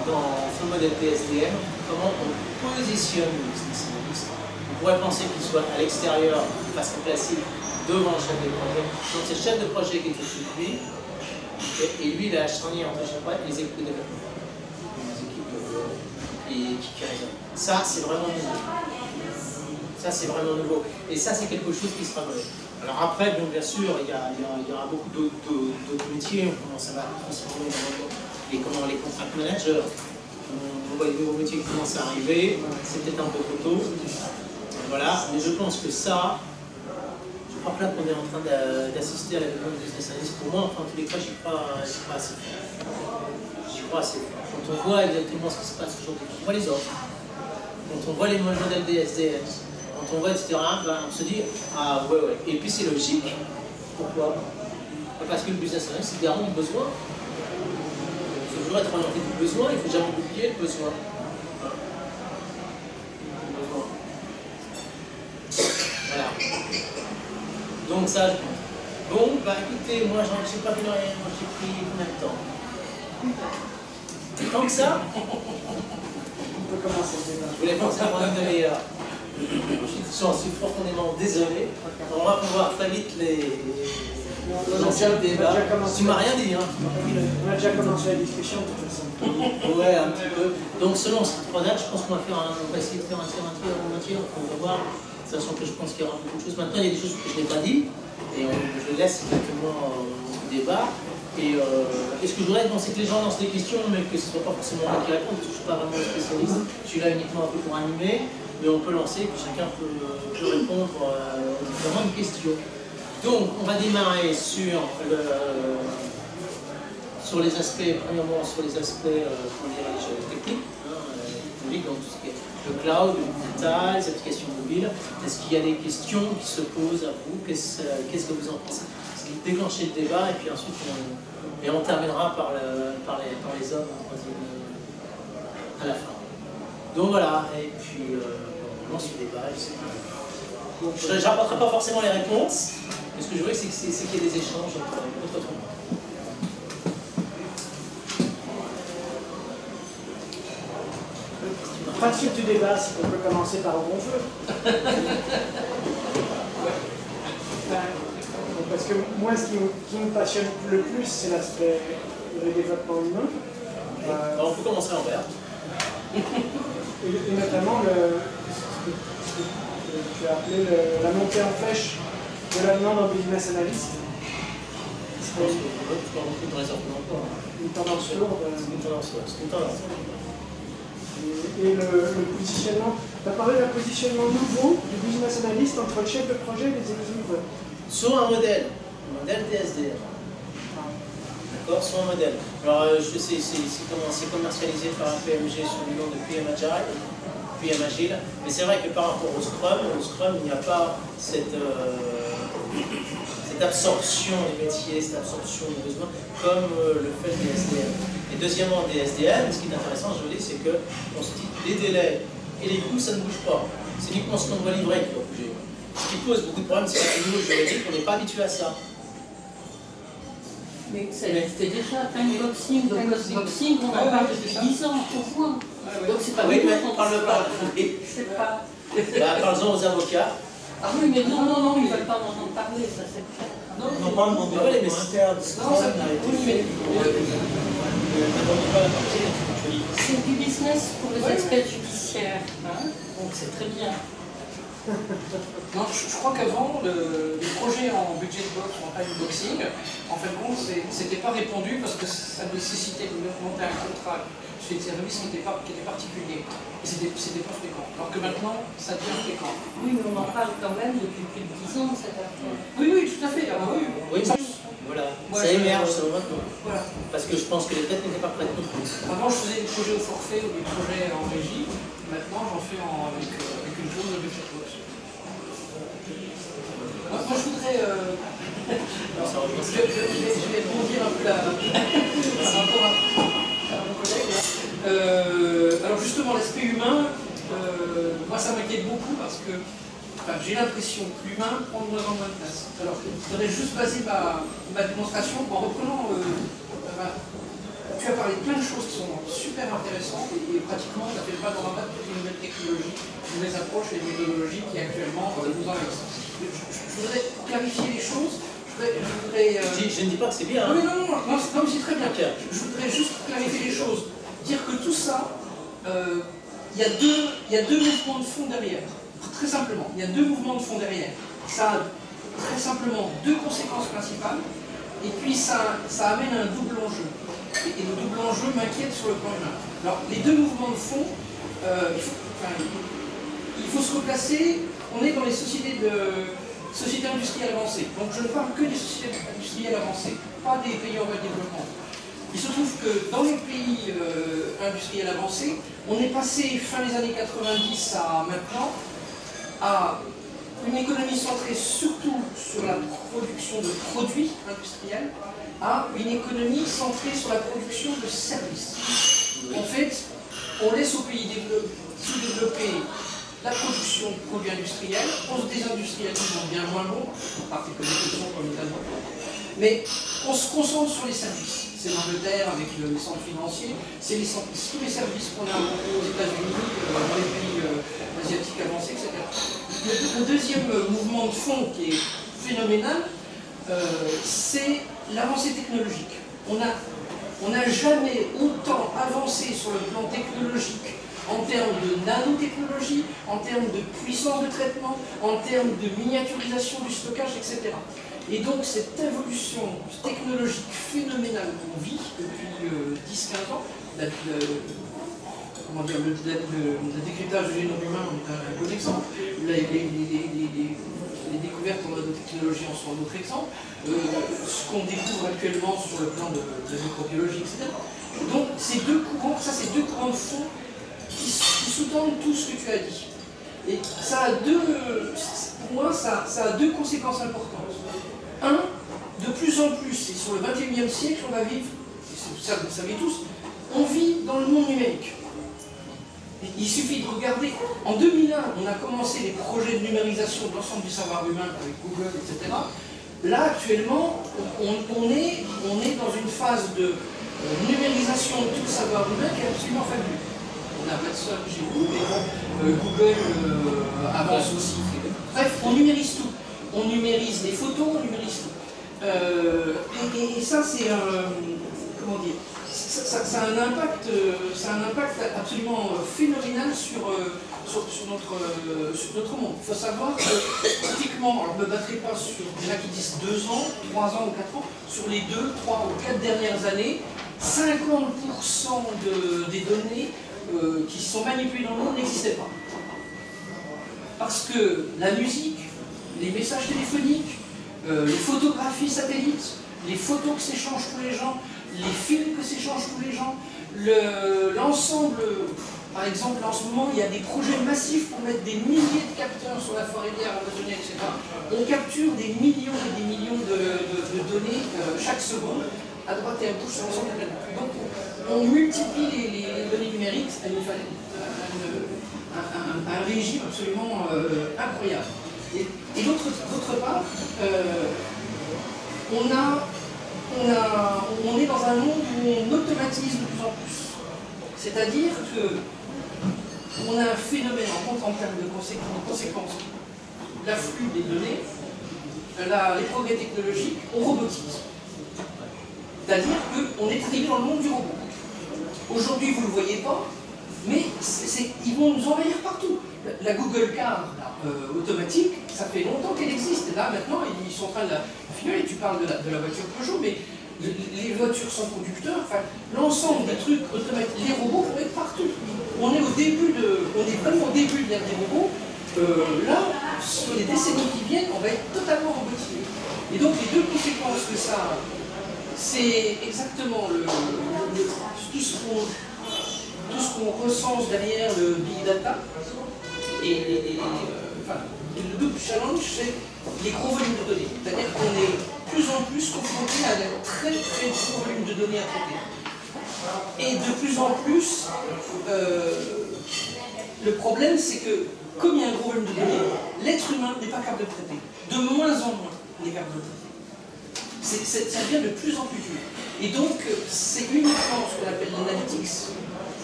dans ce modèle PSDM, comment on positionne le business analyst. On pourrait penser qu'il soit à l'extérieur, de façon classique, devant le chef de projet. Donc c'est le chef de projet qui est au-dessus de lui, et lui il a charnier entre les équipes de développement, les équipes qui raisonnent. Ça c'est vraiment nouveau. Ça c'est vraiment nouveau. Et ça c'est quelque chose qui sera vrai. Alors après, bien sûr, il y aura beaucoup d'autres métiers, on commence à transformer les contract managers. On voit les nouveaux métiers qui commencent à arriver, c'est peut-être un peu trop tôt. Voilà, mais je pense que ça, Je crois que là, on est en train d'assister à la réunion de business analyst. Pour moi, enfin, en tous les cas, j'y crois assez fort. J'y crois assez fort. Quand on voit exactement ce qui se passe aujourd'hui, quand on voit les offres, quand on voit les modèles des SDN, quand on voit, etc., ben, on se dit, ah ouais, ouais. Et puis c'est logique. Pourquoi? Parce que le business analyst, c'est garant du besoin. Il faut toujours être orienté du besoin, il ne faut jamais oublier le besoin. Voilà. Donc ça, je pense. Bon, bah écoutez, moi j'ai pas vu rien, moi j'ai pris combien de temps? Tant que ça, On peut commencer le débat. je voulais penser à une demi-heure. J'en suis profondément désolé. On va pouvoir très vite les anciens débats. Tu m'as rien dit, hein? On a déjà commencé la discussion de toute façon. Ouais, un petit peu. Donc selon ces trois dates, je pense qu'on va essayer de faire un tir, on va voir. Sachant que je pense qu'il y aura beaucoup de choses. Maintenant, il y a des choses que je n'ai pas dit, et je laisse exactement au débat. Et ce que je voudrais, c'est que les gens lancent des questions, mais que ce ne soit pas forcément moi qui réponde, parce que je ne suis pas vraiment un spécialiste. Je suis là uniquement un peu pour animer, mais on peut lancer, que chacun peut répondre aux différentes questions. Donc, on va démarrer sur les aspects, premièrement sur les aspects techniques, donc tout ce qui est le cloud, le digital, les applications mobiles. Est-ce qu'il y a des questions qui se posent à vous? Qu'est-ce que vous en pensez? Déclencher le débat et puis ensuite on terminera par les hommes à la fin. Donc voilà, et puis on lance le débat. Je n'apporterai pas forcément les réponses, mais ce que je veux, c'est qu'il y ait des échanges entre tout le monde. Le principe du débat, c'est qu'on peut commencer par où on veut. Parce que moi, ce qui me passionne le plus, c'est l'aspect du développement humain. On peut commencer en vert. Et notamment ce que tu as appelé la montée en flèche de la demande en business analyst. Je pense que tu peux rentrer dans les offres d'emploi. Une tendance lourde. C'est une tendance. Et le positionnement. Tu as parlé d'un positionnement nouveau du business analyst entre le chef de projet et les équipes. Sur un modèle DSDR. D'accord, sur un modèle. Alors, je sais, c'est commercialisé par un PMG sous le nom de PM Agile, mais c'est vrai que par rapport au Scrum, il n'y a pas cette absorption des métiers, cette absorption des besoins, comme le fait des SDM. Et deuxièmement, des SDM, ce qui est intéressant, je vous dis, c'est qu'on se dit les délais et les coûts, ça ne bouge pas. C'est uniquement ce qu'on doit livrer qui doit bouger. Ce qui pose beaucoup de problèmes, c'est qu'au niveau juridique, on n'est pas habitué à ça. Mais c'était déjà timeboxing, donc postboxing, on en parle depuis 10 ans, au point. Donc c'est pas oui, mais on parle pas. C'est pas. Parlons aux avocats. Ah oui, mais non, ils ne veulent pas m'entendre parler, ça c'est clair. Non, pas les mystères. C'est du business pour les experts judiciaires, hein, donc c'est très bien. Non, je crois qu'avant, les projets en budget box ou en timeboxing, en fin de compte, c'était pas répondu parce que ça nécessitait de monter un contrat chez des services qui était particulier. Et c'était pas fréquent. Alors que maintenant, ça devient fréquent. Oui, mais on en parle quand même depuis plus de 10 ans, cette affaire. Oui, tout à fait. Ah, oui. Voilà, Moi, ça émerge, ça maintenant. Voilà. Parce que je pense que les têtes n'étaient pas prêtes non plus. Avant, je faisais des projets au forfait ou des projets en régie. Maintenant, j'en fais avec une clause de budget box. Moi, je voudrais. Je vais rebondir un peu par rapport à mon collègue. Alors, justement, l'aspect humain, moi, ça m'inquiète beaucoup parce que j'ai l'impression que l'humain prend de moins en moins de place. Alors, je voudrais juste baser ma démonstration en reprenant. Tu as parlé de plein de choses qui sont super intéressantes et pratiquement ça fait le pas dans la main de toutes les nouvelles technologies, les nouvelles approches et les méthodologies qui actuellement nous envahissent. Je voudrais clarifier les choses. Je ne dis pas que c'est bien. Hein. Oui, non, c'est très bien. Je voudrais juste clarifier les choses. Dire que tout ça, il y a deux mouvements de fond derrière. Très simplement, il y a deux mouvements de fond derrière. Ça a très simplement deux conséquences principales. Et puis ça amène un double enjeu. Et le double enjeu m'inquiète sur le plan humain. Alors, les deux mouvements de fond, il faut se replacer. On est dans les sociétés sociétés industrielles avancées. Donc je ne parle que des sociétés industrielles avancées, pas des pays en voie de développement. Il se trouve que dans les pays industriels avancés, on est passé fin des années 90 à maintenant à une économie centrée surtout sur la production de produits industriels, à une économie centrée sur la production de services. En fait, on laisse aux pays sous-développés la production de produits industriels, on se désindustrialise bien moins bon, à part quelques exceptions comme l'Italie. Mais on se concentre sur les services. C'est l'Angleterre avec les centres financiers, c'est tous les services qu'on a aux États-Unis, dans les pays asiatiques avancés, etc. Le deuxième mouvement de fond qui est phénoménal, c'est l'avancée technologique. On n'a jamais autant avancé sur le plan technologique en termes de nanotechnologie, en termes de puissance de traitement, en termes de miniaturisation du stockage, etc. Et donc cette évolution technologique phénoménale qu'on vit depuis 10-15 ans, le décryptage du génome humain est un bon exemple, les découvertes en nanotechnologie en sont un autre exemple, ce qu'on découvre actuellement sur le plan de la microbiologie, etc. Donc ces deux courants, c'est deux courants de fond qui sous-tendent tout ce que tu as dit. Et ça a pour moi, ça a deux conséquences importantes. Un, de plus en plus, et sur le 21e siècle, on va vivre, ça vous le savez tous, on vit dans le monde numérique. Il suffit de regarder, en 2001, on a commencé les projets de numérisation de l'ensemble du savoir humain avec Google, etc. Là, actuellement, on est dans une phase de numérisation de tout le savoir humain qui est absolument fabuleux. On a Watson chez vous, mais Google avance aussi. Bref, on numérise tout. On numérise les photos, on numérise tout. Et ça, c'est comment dire, ça a un impact absolument phénoménal sur notre monde. Il faut savoir que, pratiquement, alors je ne me battrai pas sur des gens qui disent 2 ans, 3 ans ou 4 ans, sur les 2, 3 ou 4 dernières années, 50% des données qui sont manipulées dans le monde n'existaient pas. Parce que la musique, les messages téléphoniques, les photographies satellites, les photos que s'échangent tous les gens, les films que s'échangent tous les gens, l'ensemble, par exemple en ce moment il y a des projets massifs pour mettre des milliers de capteurs sur la forêt amazonienne, etc. On capture des millions et des millions de données chaque seconde, à droite et à gauche sur l'ensemble de la planète. Donc on multiplie les données numériques à un régime absolument incroyable. Et d'autre part, on est dans un monde où on automatise de plus en plus. C'est-à-dire qu'on a un phénomène en termes de conséquences. L'afflux des données, les progrès technologiques, on robotise. C'est-à-dire qu'on est arrivé dans le monde du robot. Aujourd'hui, vous ne le voyez pas, mais ils vont nous envahir partout. La Google Car automatique, ça fait longtemps qu'elle existe. Et là, maintenant, ils sont en train de la finir. Et tu parles de la voiture Peugeot, mais les voitures sans conducteur, enfin, l'ensemble des trucs automatiques, les robots vont être partout. On est vraiment au début de l'ère des robots. Là, sur les décennies qui viennent, on va être totalement robotisé. Et donc, les deux conséquences que ça a, c'est exactement tout ce qu'on recense derrière le big data. Le double challenge, c'est les gros volumes de données. C'est-à-dire qu'on est de plus en plus confronté à un très très gros volume de données à traiter. Et de plus en plus, le problème, c'est que comme il y a un gros volume de données, l'être humain n'est pas capable de le traiter. De moins en moins, il est capable de le traiter. Ça devient de plus en plus dur. Et donc, c'est uniquement ce qu'on appelle l'analytics.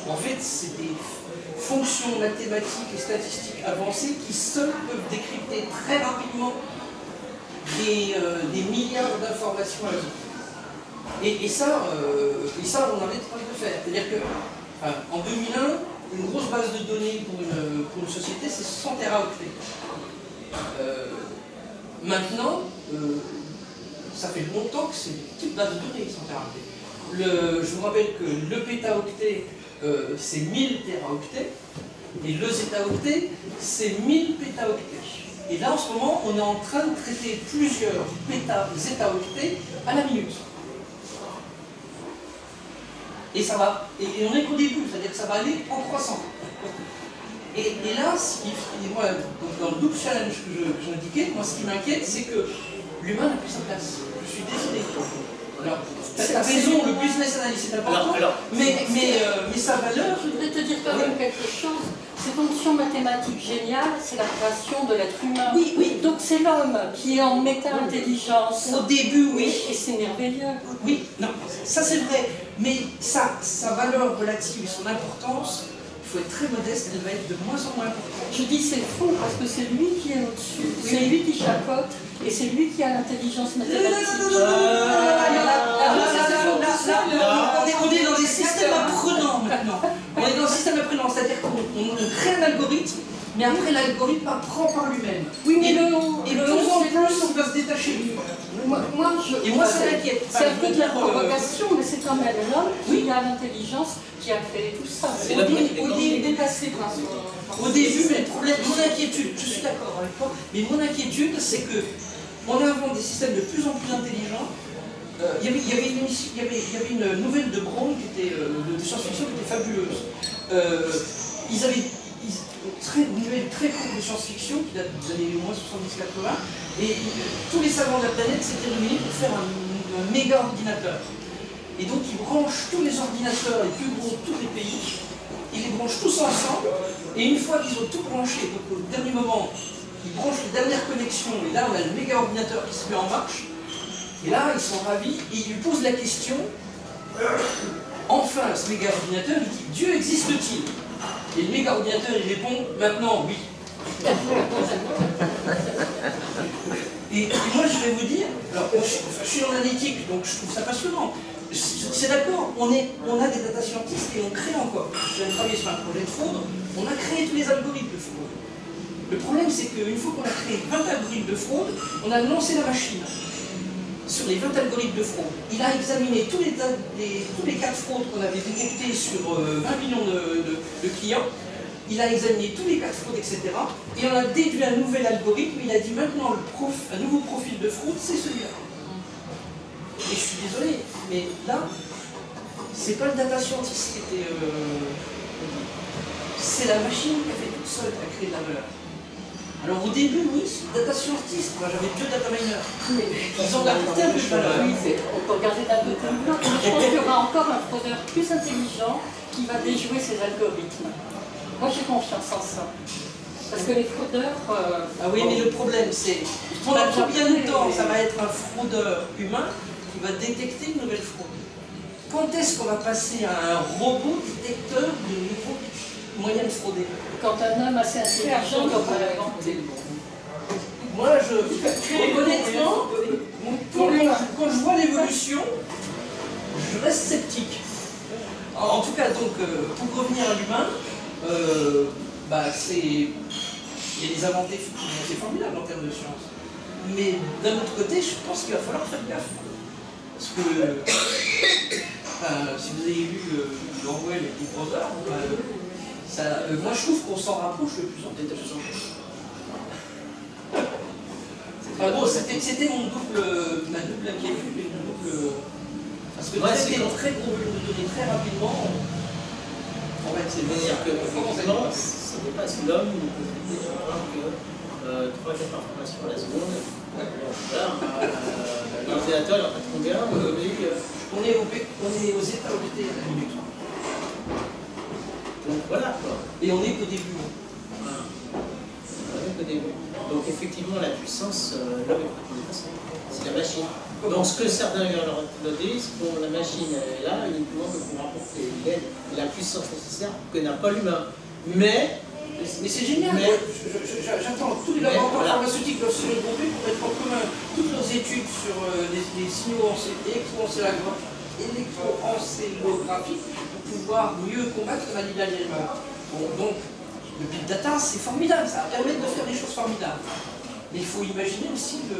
En fait, c'est des fonctions mathématiques et statistiques avancées qui seules peuvent décrypter très rapidement des milliards d'informations à la seconde. Et ça, on en est en train de le faire. C'est-à-dire qu'en 2001, une grosse base de données pour une société, c'est 100 téraoctets. Maintenant, ça fait longtemps que c'est une petite base de données, 100 téraoctets. Je vous rappelle que le pétaoctet, c'est 1000 téraoctets, et le zétaoctet, c'est 1000 pétaoctets. Et là, en ce moment, on est en train de traiter plusieurs zeta-octets à la minute. Et ça va, et on est qu'au début, c'est-à-dire que ça va aller en croissant. Et là, moi, dans le double challenge que j'indiquais, moi, ce qui m'inquiète, c'est que l'humain n'a plus sa place. Je suis désolé. Alors, tu as raison, le business analyst c'est important, mais sa valeur... Je voudrais te dire quand même quelque chose. Ces fonctions mathématiques géniales, c'est la création de l'être humain. Oui, oui. Donc c'est l'homme qui est en méta-intelligence. Au début, oui. Et c'est merveilleux. Oui, non, ça c'est vrai. Mais sa valeur relative et son importance, il faut être très modeste, elle va être de moins en moins importante. Je dis c'est faux parce que c'est lui qui est au-dessus. Oui. C'est lui qui chapeaute et c'est lui qui a l'intelligence mathématique. On est dans des systèmes apprenants maintenant. On est dans un système apprenant, c'est-à-dire qu'on crée un algorithme, mais après l'algorithme apprend par lui-même. Oui, mais et de plus en plus, on doit se détacher de lui. Et moi, ça m'inquiète. C'est un peu de la provocation, mais c'est quand même l'homme qui a l'intelligence qui a créé tout ça. On dit dépassé, au début, mais le problème, mon inquiétude, je suis d'accord avec toi, mais mon inquiétude, c'est que on invente des systèmes de plus en plus intelligents. Il y avait une nouvelle de Brown qui était de science-fiction qui était fabuleuse. Ils avaient une nouvelle très courte de science-fiction qui date des années au moins 70-80, et tous les savants de la planète s'étaient réunis pour faire un méga ordinateur. Et donc ils branchent tous les ordinateurs les plus gros de tous les pays, ils les branchent tous ensemble, et une fois qu'ils ont tout branché, donc au dernier moment, ils branchent les dernières connexions, et là on a le méga ordinateur qui se met en marche. Et là, ils sont ravis, et ils lui posent la question, enfin, ce méga ordinateur, il dit, Dieu existe-t-il? Et le méga ordinateur, il répond, maintenant, oui. Et moi, je vais vous dire, alors, je suis dans l'analytique, donc je trouve ça passionnant. C'est d'accord, on a des data scientists et on crée encore. J'ai travaillé sur un projet de fraude, on a créé tous les algorithmes de fraude. Le problème, c'est qu'une fois qu'on a créé 20 algorithmes de fraude, on a lancé la machine sur les 20 algorithmes de fraude. Il a examiné tous les cas de fraude qu'on avait détectés sur 20 millions de clients. Il a examiné tous les cas de fraude, etc. Et on a déduit un nouvel algorithme. Il a dit maintenant, un nouveau profil de fraude, c'est celui-là. Et je suis désolé, mais là, c'est pas le data scientist qui était... c'est la machine qui a fait toute seule, qui a créé de la valeur. Alors au début, oui, data scientist, moi j'avais 2 data miners. Ils ont apporté un peu de valeur. Oui, on peut regarder d'un côté ou de l'autre. Je pense qu'il y aura encore un fraudeur plus intelligent qui va déjouer ces algorithmes. Moi j'ai confiance en ça. Parce que les fraudeurs... Ah oui, mais le problème c'est, pendant combien de temps ça va être un fraudeur humain qui va détecter une nouvelle fraude? Quand est-ce qu'on va passer à un robot détecteur de nouveaux moyens de frauder? Quand un homme assez intelligent va l'inventer. Moi, honnêtement, quand je vois l'évolution, je reste sceptique. En tout cas, donc, pour revenir à l'humain, il y a des avancées formidables en termes de science. Mais d'un autre côté, je pense qu'il va falloir faire gaffe. Parce que, si vous avez lu Orwell et Big Brother, moi je trouve qu'on s'en rapproche le plus en plus. C'était ma double inquiétude, parce que traiter un très gros volume de données très rapidement, en fait, c'est-à-dire que effectivement, ça dépasse l'homme, il peut traiter que 3-4 informations à la seconde. L'ordinateur, il en fait combien? On est aux états octets à la minute. Donc voilà quoi. Et on est qu'au début. Voilà. On est qu'au début. Donc effectivement, la puissance, l'homme est pas dépassé. C'est la machine. Donc ce que certains disent, bon, la machine est là uniquement pour rapporter l'aide et la puissance nécessaire que n'a pas l'humain. Mais c'est génial. J'attends tous les laboratoires pharmaceutiques doivent se regrouper pour mettre en commun toutes nos études sur les signaux électroencélographiques pour pouvoir mieux combattre la maladie d'Alzheimer. Bon, donc, le big data, c'est formidable, ça va permettre de faire des choses formidables. Mais il faut imaginer aussi le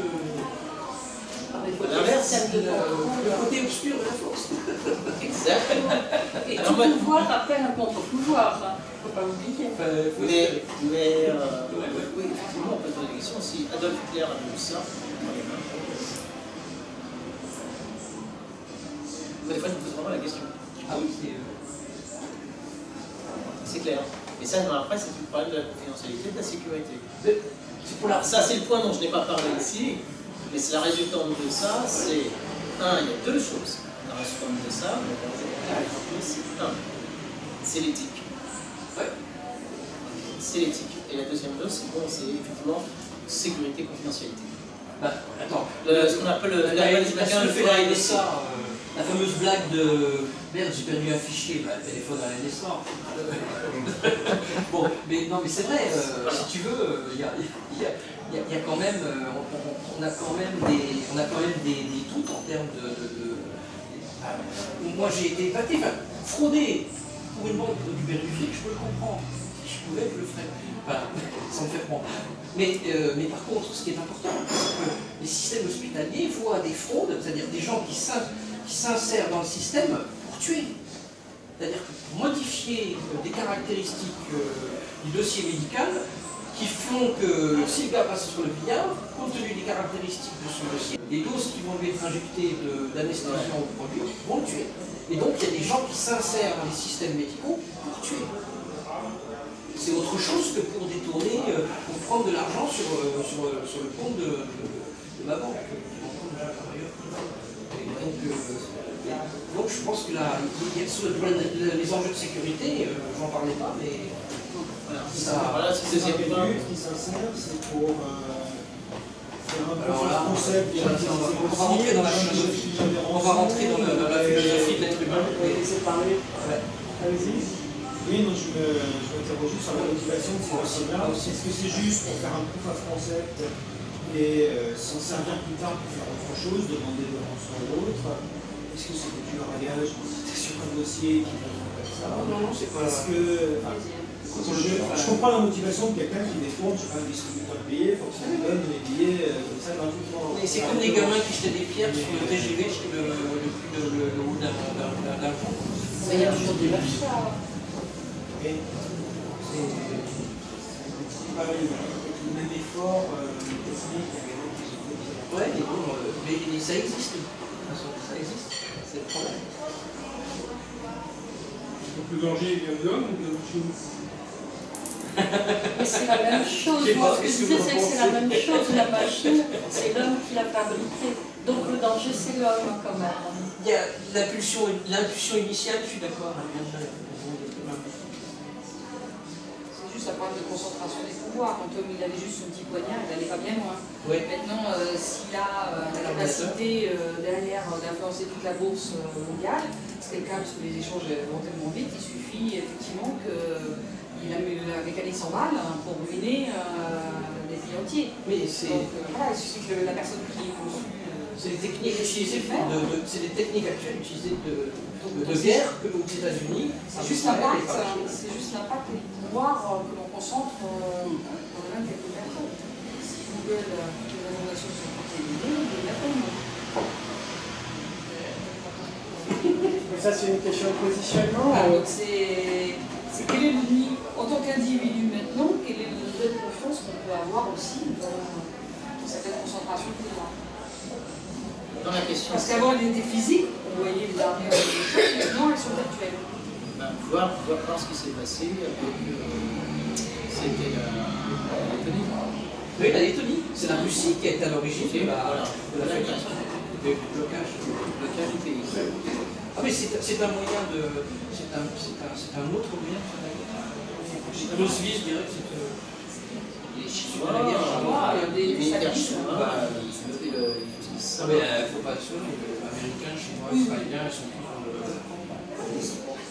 côté obscur de la force. Exactement. Et tout pouvoir appelle un contre-pouvoir, il ne faut pas oublier. Mais oui, effectivement, on peut poser des questions. Adolf Hitler a vu ça. Des fois, je me pose vraiment la question. Ah oui, c'est clair. Et ça, après, c'est tout le problème de la confidentialité, de la sécurité. Alors, ça, c'est le point dont je n'ai pas parlé ici, mais c'est la résultante de ça, c'est, il y a deux choses. La résultante de ça, c'est l'éthique. Ouais. C'est l'éthique. Et la deuxième chose, c'est bon, c'est effectivement sécurité, confidentialité. Bah, attends. Ce qu'on appelle le la fameuse blague de merde, j'ai perdu un fichier, bah, le téléphone à la naissance. Bon, mais non, mais c'est vrai, si tu veux, il y a quand même, on a quand même des doutes en termes moi j'ai été épaté, fraudé pour une banque du Père du flic, je peux le comprendre. Si je pouvais, je le ferais. Enfin, sans me faire prendre. Mais par contre, ce qui est important, c'est que les systèmes hospitaliers voient des fraudes, c'est-à-dire des gens qui s'insèrent dans le système pour tuer. C'est-à-dire que pour modifier des caractéristiques du dossier médical qui font que si le gars passe sur le billard, compte tenu des caractéristiques de son dossier, les doses qui vont lui être injectées d'anesthésiant au produit vont le tuer. Et donc il y a des gens qui s'insèrent dans les systèmes médicaux pour tuer. C'est autre chose que pour détourner, pour prendre de l'argent sur le compte de ma banque. Donc je pense que là, les enjeux de sécurité, j'en parlais pas, mais voilà, c'est le deuxième point. Qui s'insère, c'est pour faire un peu alors là, concept. on va rentrer dans la philosophie. On va rentrer dans la philosophie de l'être humain. On va laisser parler. Ouais. Allez-y. Oui, donc je m'interroge sur la motivation de ces personnes-là. Est-ce que c'est juste pour faire un proof of concept et s'en servir plus tard pour faire autre chose, demander de rançon à l'autre? Est-ce que c'est du bagage sur un dossier qui va faire ça? Non, c'est pas. Parce que je comprends la motivation de quelqu'un qui détourne, je sais pas, un distributeur de billets, il faut que ça lui donne des billets comme ça gratuitement. Et c'est comme les gamins qui jetaient des pierres sur le TGV, le haut d'un pont. Ça y est, je dis pas ça. Mais c'est pas le même effort technique. Ouais, mais bon, mais ça existe. Ça existe, c'est le problème. Le plus danger vient de l'homme ou de la machine? Mais c'est la même chose. Moi, ce que je disais, c'est que c'est la même chose. La machine, c'est l'homme qui l'a fabriquée. Donc le danger, c'est l'homme quand même. Il y a l'impulsion initiale, je suis d'accord. C'est juste un problème de concentration des pouvoirs. Quand Tom il avait juste son petit poignard, il n'allait pas bien loin. Ouais. Maintenant, s'il a la capacité derrière d'influencer toute la bourse mondiale, c'est le cas parce que les échanges vont tellement vite, il suffit effectivement qu'il a la mécanique s'emballe pour ruiner des pays entiers. Mais c'est. Donc voilà, il suffit que la personne qui est conçue. C'est des techniques utilisées c'est des techniques actuelles utilisées de guerre que aux États-Unis. C'est juste l'impact et le pouvoir que l'on concentre dans les mains de quelques personnes. Si Google, les inondations sont contaminées, il y a pas Ça, c'est une question de positionnement. donc c'est quel est en tant qu'individu maintenant, quel est le niveau de confiance qu'on peut avoir aussi dans certaines concentrations de pouvoir. Dans la question. Parce qu'avant, elles étaient physiques, on voyait les armées, maintenant elles sont virtuelles. Voir ce qui s'est passé avec. C'était la Lettonie. Oui, la Lettonie. C'est la Russie qui est à l'origine de la blocage du pays. Ah, mais c'est un moyen de. C'est un autre moyen de faire la guerre. Clausewitz dirait que c'est. Les Chinois, La guerre chinoise, il y a des militaires satellites. chinois, ils utilisent ça. Mais il ne faut pas se les Américains, Chinois, Israéliens, ils sont tous dans le.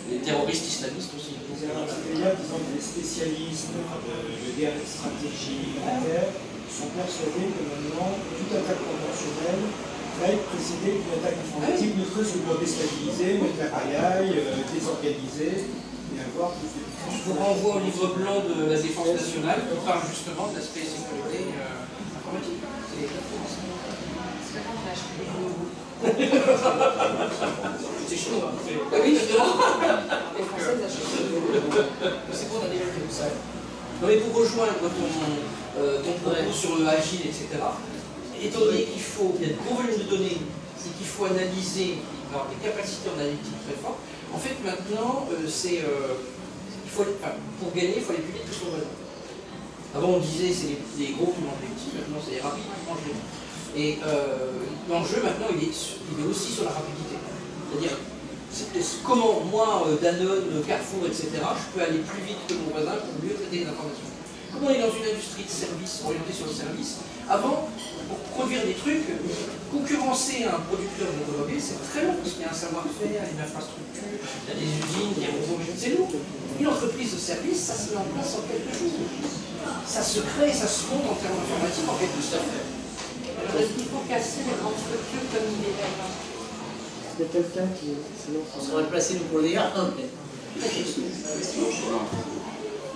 Les terroristes islamistes aussi. Il y a, disons, des spécialistes de guerre et de stratégie militaire sont persuadés que maintenant, toute attaque conventionnelle va être précédée d'une attaque informatique, ne serait-ce que pour déstabiliser, mettre la pagaille, désorganiser et avoir plus de puissance. Je vous renvoie au livre blanc de la Défense nationale qui parle justement de l'aspect sécurité informatique. C'est pas grave, j'ai acheté des nouveaux. C'est chinois. Oui, justement. Les Françaises achètent des nouveaux. C'est bon, on a déjà fait ça. Non mais pour rejoindre ton propos sur le agile, etc., étant donné qu'il faut, il y a de gros volumes de données et qu'il faut analyser, avoir des capacités analytiques très fortes, en fait maintenant, pour gagner, il faut aller plus vite que son voisin. Avant on disait c'est les gros qui mangent les petits, maintenant c'est les rapides qui mangent les petits. Et l'enjeu maintenant il est aussi sur la rapidité. C'est-à-dire comment moi, Danone, Carrefour, etc., je peux aller plus vite que mon voisin pour mieux traiter les informations. Comment on est dans une industrie de service, orientée sur le service. Avant, pour produire des trucs, concurrencer un producteur d'automobile, c'est très long, parce qu'il y a un savoir-faire, une infrastructure, il y a des usines, des robots, c'est lourd. Une entreprise de service, ça se met en place en quelques jours. Ça se crée, ça se monte en termes informatiques en quelques jours. Alors est-ce qu'il faut casser les grandes structures comme il est là? Il y a quelqu'un qui... On serait placé nous pour le dire. On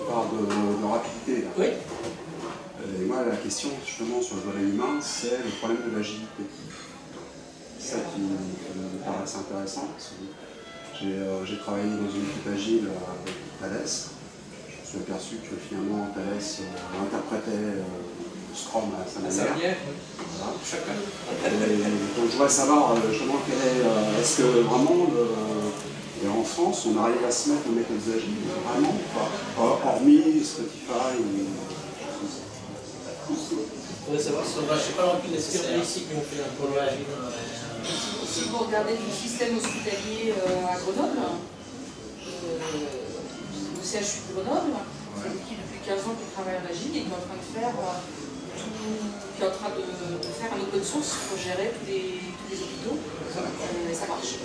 parle de rapidité. Là. Oui. Et moi, la question, justement, sur le volet humain, c'est le problème de l'agilité. C'est ça qui me paraît assez intéressant. J'ai travaillé dans une équipe agile avec Thales. Je me suis aperçu que finalement, Thales interprétait Scrum à sa manière. Voilà. Donc je voudrais savoir justement est-ce que vraiment, et en France, on arrive à se mettre aux méthodes agiles, vraiment ou pas, hormis Spotify ou... Il faudrait savoir si on va, je sais pas non plus nécessairement ici qui ont fait un projet agile. Si vous regardez le système hospitalier à Grenoble, le CHU de Grenoble, c'est une équipe depuis 15 ans qui travaille en agile et qui est en train de faire un open source pour gérer tous les hôpitaux. Et ça marche.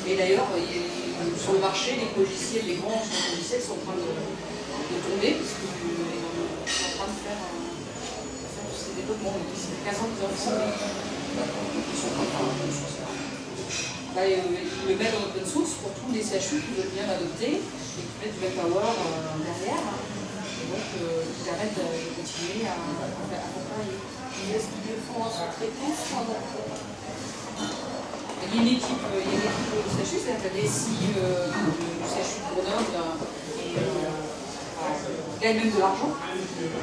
Et d'ailleurs, sur le marché, les logiciels, les grands logiciels sont en train de tomber parce qu'ils sont en train de faire ces développements. Ça fait 15 ans qu'ils ont fait. Ils le mettent en open source pour tous les CHU qui veulent bien l'adopter et qui mettent du Webpower derrière. Et donc, qui permettent de continuer à travailler. Est-ce qu'ils le font en sous-traitance? Il y a une équipe au CHU, c'est-à-dire la DSI du CHU de Grenoble gagne même de l'argent.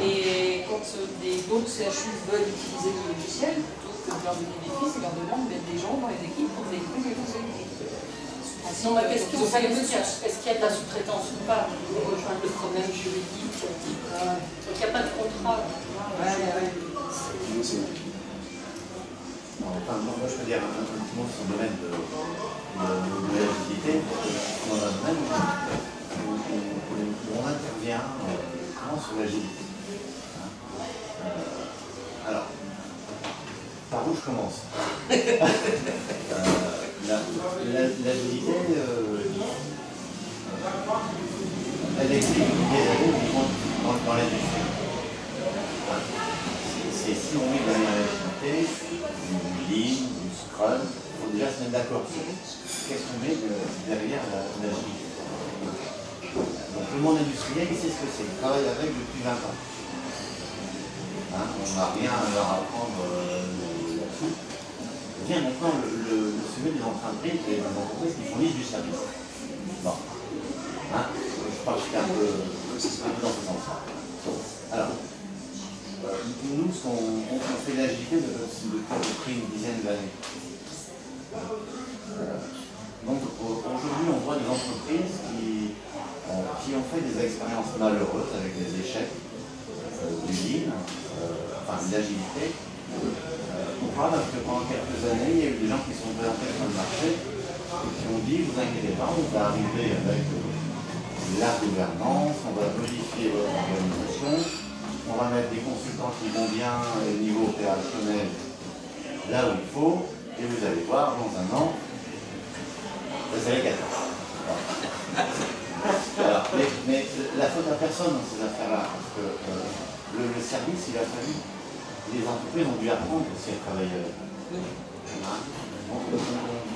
Et quand d'autres CHU veulent utiliser le logiciel, plutôt que de leur donner des fils, ils leur demandent de mettre des gens dans les équipes pour développer les fonctionnalités. Non, ma question c'est est-ce qu'il y a de la sous-traitance ou pas pour rejoindre le problème juridique? Donc il n'y a pas de contrat. Moi je peux dire un petit mot sur le domaine de l'agilité. Dans un domaine où on intervient sur l'agilité. Alors, par où je commence? L'agilité, elle existe depuis des années dans l'industrie. Si on met dans l'agilité, du Lean, du Scrum, il faut déjà se mettre d'accord sur qu'est-ce qu'on met derrière l'agilité. Donc le monde industriel, il sait ce que c'est, il travaille avec depuis 20 ans. On n'a rien à leur apprendre là-dessus. Vient maintenant le sujet des entreprises qui fournissent du service. Bon. Je parle un peu dans ce sens-là. Alors, nous, on fait l'agilité depuis une dizaine d'années. Donc aujourd'hui, on voit des entreprises qui ont fait des expériences malheureuses avec des échecs, du Lean, de l'agilité. Pourquoi? Parce que pendant quelques années, il y a eu des gens qui sont présentés sur le marché et qui ont dit, vous inquiétez pas, on va arriver avec la gouvernance, on va modifier votre organisation, on va mettre des consultants qui vont bien au niveau opérationnel là où il faut, et vous allez voir, dans un an, vous allez gagner. Mais la faute à personne dans ces affaires-là, parce que le service, il a fallu. Les entreprises ont dû apprendre aussi à travailler avec.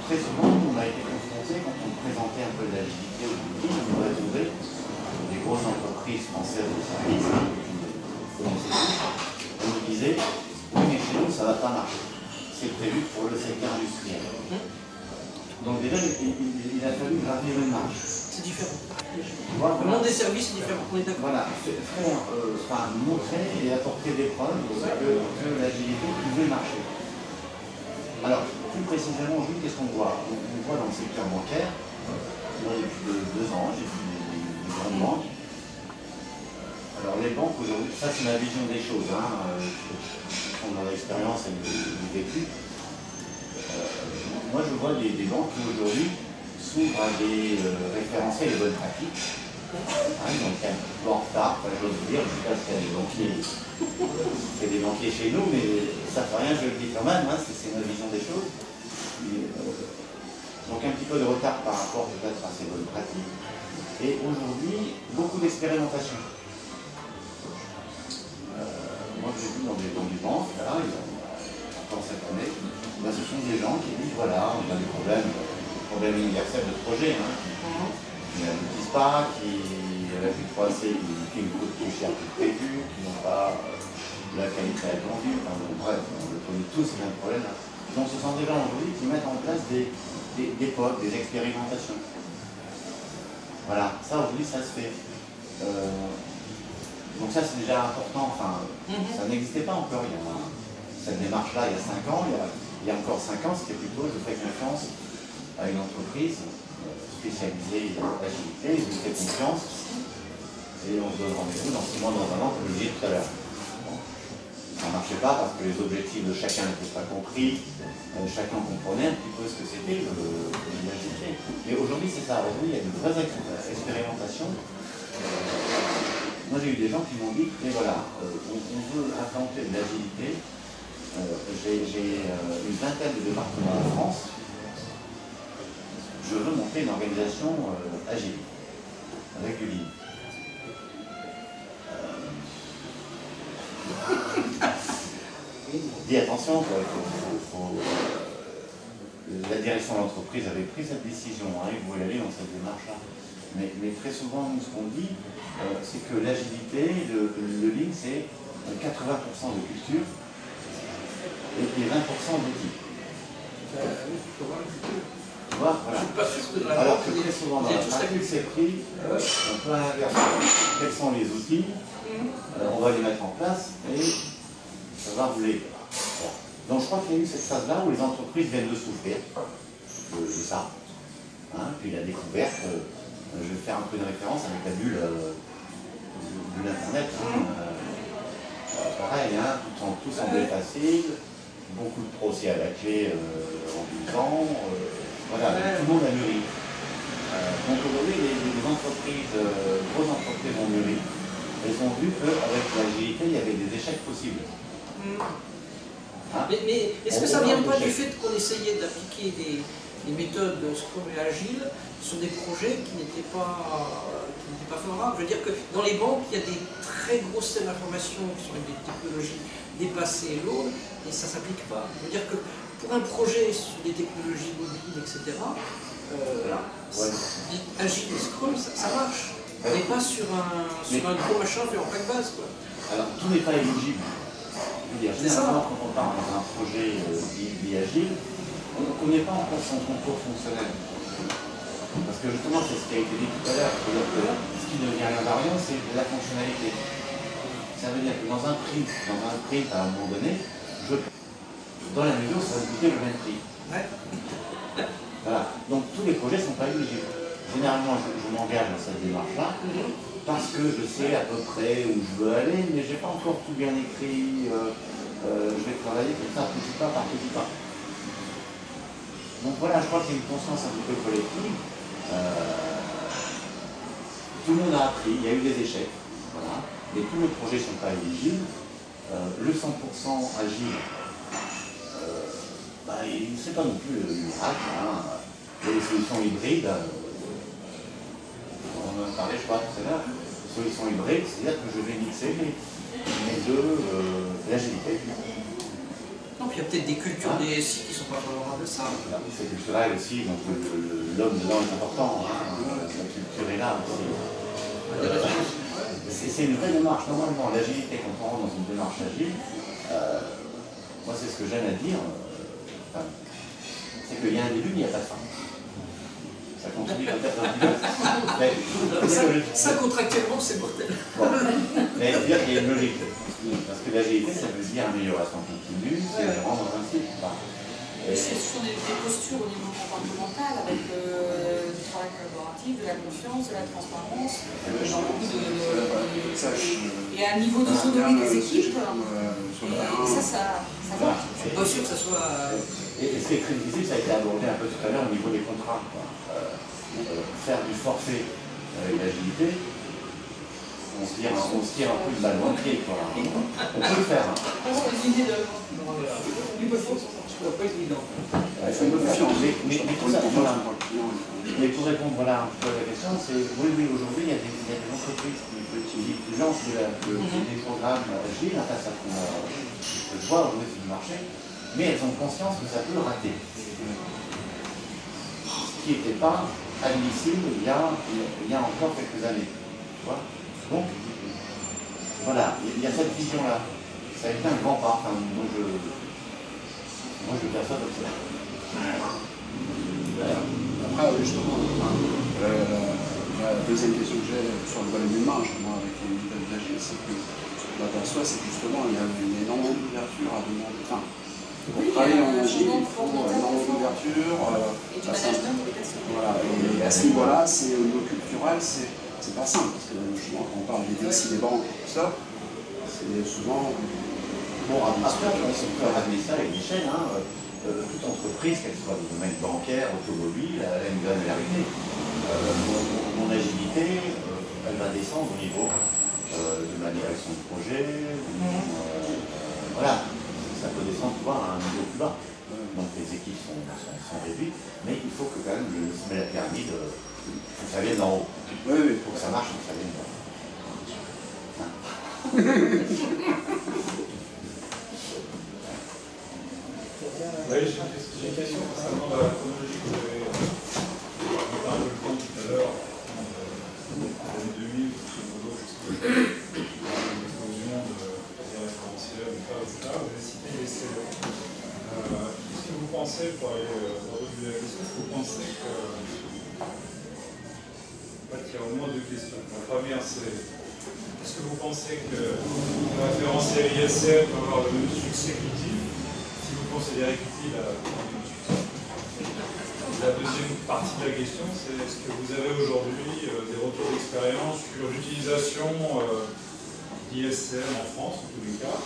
Très souvent, on a été confrontés, quand on présentait un peu de l'agilité au public, on aurait trouvé des grosses entreprises françaises de services, on nous disait, oui mais chez nous ça ne va pas marcher, c'est prévu pour le secteur industriel. Donc déjà, il a fallu gravir une marche. C'est différent. Voilà. Le monde des services est différent, on est d'accord. Voilà, montrer et apporter des preuves que l'agilité pouvait marcher. Alors, plus précisément, aujourd'hui, qu'est-ce qu'on voit? On voit dans le secteur bancaire, moi depuis 2 ans, j'ai vu des grandes banques. Alors les banques aujourd'hui, ça c'est ma vision des choses, on a l'expérience et le vécu. Moi je vois des banques qui aujourd'hui s'ouvrent à des référentiels et bonnes pratiques. Donc un peu en retard, j'ose dire, je ne sais pas s'il y a des banquiers, chez nous, mais ça ne fait rien, je le dis quand même, c'est ma vision des choses. Donc un petit peu de retard par rapport peut-être à ces bonnes pratiques. Et aujourd'hui, beaucoup d'expérimentation. Moi j'ai vu dans des banques, là, encore cette année, ce sont des gens qui disent voilà, on a des problèmes universels de projet, qui n'aboutissent pas, qui résultent pas assez, qui nous coûtent plus cher que prévu, qui n'ont pas la qualité attendue, bref, on le connaît tous, c'est un problème. Donc ce sont des gens aujourd'hui qui mettent en place des POC, des expérimentations. Voilà, ça aujourd'hui ça se fait. Donc ça c'est déjà important, ça n'existait pas encore, cette démarche-là il y a 5 ans, il y a encore 5 ans c'était plutôt je fais confiance à une entreprise spécialisée en agilité, je lui fais confiance et on se donne rendez-vous dans 6 mois, dans 1 an, comme je le disais tout à l'heure. Bon. Ça ne marchait pas parce que les objectifs de chacun n'étaient pas compris, chacun comprenait un petit peu ce que c'était l'agilité. Mais aujourd'hui c'est ça, aujourd'hui il y a de vraies expérimentations. Moi j'ai eu des gens qui m'ont dit, mais voilà, on veut implanter de l'agilité, j'ai une vingtaine de départements en France, je veux monter une organisation agile, avec du lean. Dis attention, la direction de l'entreprise avait pris cette décision, il voulait aller dans cette démarche-là. Mais très souvent, nous, ce qu'on dit, c'est que l'agilité, le lean, c'est 80% de culture et 20% d'outils. Voilà. Alors que très souvent, dans la pratique, c'est pris, un peu à l'inverse. Quels sont les outils? On va les mettre en place et ça va rouler. Donc je crois qu'il y a eu cette phase-là où les entreprises viennent de souffrir de ça. Puis la découverte. Je vais faire un peu de référence avec la bulle de l'Internet. Pareil, tout semblait facile, beaucoup de procès à la clé en 12 ans. Voilà, tout le monde a mûri. Donc aujourd'hui, les entreprises, grosses entreprises ont mûri. Elles ont vu qu'avec l'agilité, il y avait des échecs possibles. Mais est-ce que ça ne vient pas du fait qu'on essayait d'appliquer des méthodes Scrum et Agile sur des projets qui n'étaient pas favorables? Je veux dire que dans les banques, il y a des très grosses systèmes d'information qui sont avec des technologies dépassées et lourdes, et ça ne s'applique pas. Je veux dire que pour un projet sur des technologies mobiles, etc., Agile et Scrum, ça marche. On n'est pas sur un gros machin fait en plaque base. Alors, tout n'est pas éligible. Généralement, quand on part dans un projet dit agile, on ne connaît pas encore son contour fonctionnel. Parce que justement, c'est ce qui a été dit tout à l'heure, ce qui devient invariant, c'est la fonctionnalité. Ça veut dire que dans un prix, à un moment donné, dans la mesure, ça va coûter le même prix. Voilà. Donc tous les projets ne sont pas éligibles. Généralement, je m'engage dans cette démarche-là, parce que je sais à peu près où je veux aller, mais je n'ai pas encore tout bien écrit. Je vais travailler comme ça, petit pas par petit pas. Donc voilà, je crois qu'il y a une conscience un petit peu collective. Tout le monde a appris, il y a eu des échecs, voilà. Mais tous les projets ne sont pas éligibles. Le 100% agile, c'est pas non plus le miracle. Il y a des solutions hybrides. On en a parlé, je crois, tout à l'heure. Solutions hybrides, c'est-à-dire que je vais mixer les deux, l'agilité. Non, puis il y a peut-être des cultures DSI qui ne sont pas favorables à ça. C'est culturel aussi, donc l'homme dedans est important, la culture est là aussi. C'est une vraie démarche. Normalement, l'agilité, quand on rentre dans une démarche agile, moi c'est ce que j'aime à dire, c'est qu'il y a un début, mais il n'y a pas de fin. Ça continue peut-être un petit peu. Ça, contractuellement, c'est mortel. Bon. Mais je veux dire qu'il y a une logique. Parce que l'agilité, ça veut dire amélioration continue, c'est rendre un cycle. Ce sont des postures au niveau comportemental, avec du travail collaboratif, de la confiance, de la transparence, genre beaucoup de. Et à un niveau d'autonomie des équipes. Et ça va. Je suis pas sûr que ça soit. Et ce qui est très difficile, ça a été abordé un peu tout à l'heure au niveau des contrats. Faire du forfait avec l'agilité, on se tire un peu de balle dans le pied. On peut le faire. Ça doit pas être évident. Mais pour répondre un peu à la question, c'est oui, aujourd'hui, il y a des entreprises qui lancent des programmes agiles, enfin, ça je vois aujourd'hui sur le marché, mais elles ont conscience que ça peut rater. Ce qui n'était pas admissible il y a encore quelques années. Tu vois. Donc, voilà, il y a cette vision-là. Ça a été un grand pas. Enfin, moi, je perçois comme ça. Après, justement, la deuxième question que j'ai sur le volet humain, justement, avec les nouvelles d'agir, c'est que ce qu'on aperçoit, c'est que justement, il y a une énorme ouverture à demander. Enfin, pour travailler en agile, il faut énormément d'ouverture. Et du management pour les personnes. Voilà, et à ce niveau-là, au niveau culturel, c'est pas simple, parce que justement, quand on parle des DSI, des banques, tout ça, c'est souvent. Bon, après, on peut ramener ça à une échelle. Toute entreprise, qu'elle soit dans le domaine bancaire, automobile, elle a une granularité. Mon agilité, elle va descendre au niveau de ma direction de projet. Voilà, ça peut descendre à un niveau plus bas. Donc les équipes sont réduites, mais il faut que quand même je mette la pyramide, que ça vienne d'en haut. Oui. Pour que ça marche, il faut que ça vienne d'en haut. Oui, j'ai une question concernant la chronologie que vous avez parlé de temps tout à l'heure, l'année 2000, grosso modo, jusqu'à l'explosion des référentiels, etc. Vous avez cité les CE. Est-ce que vous pensez, pour aller dans le de la question, vous pensez que. En fait, il y a au moins deux questions. La première, c'est est-ce que vous pensez que le référentiel ISR peut avoir le même succès qu'utile? Considéré qu'utile à la deuxième partie de la question, c'est est-ce que vous avez aujourd'hui des retours d'expérience sur l'utilisation d'ISM en France, en tous les cas?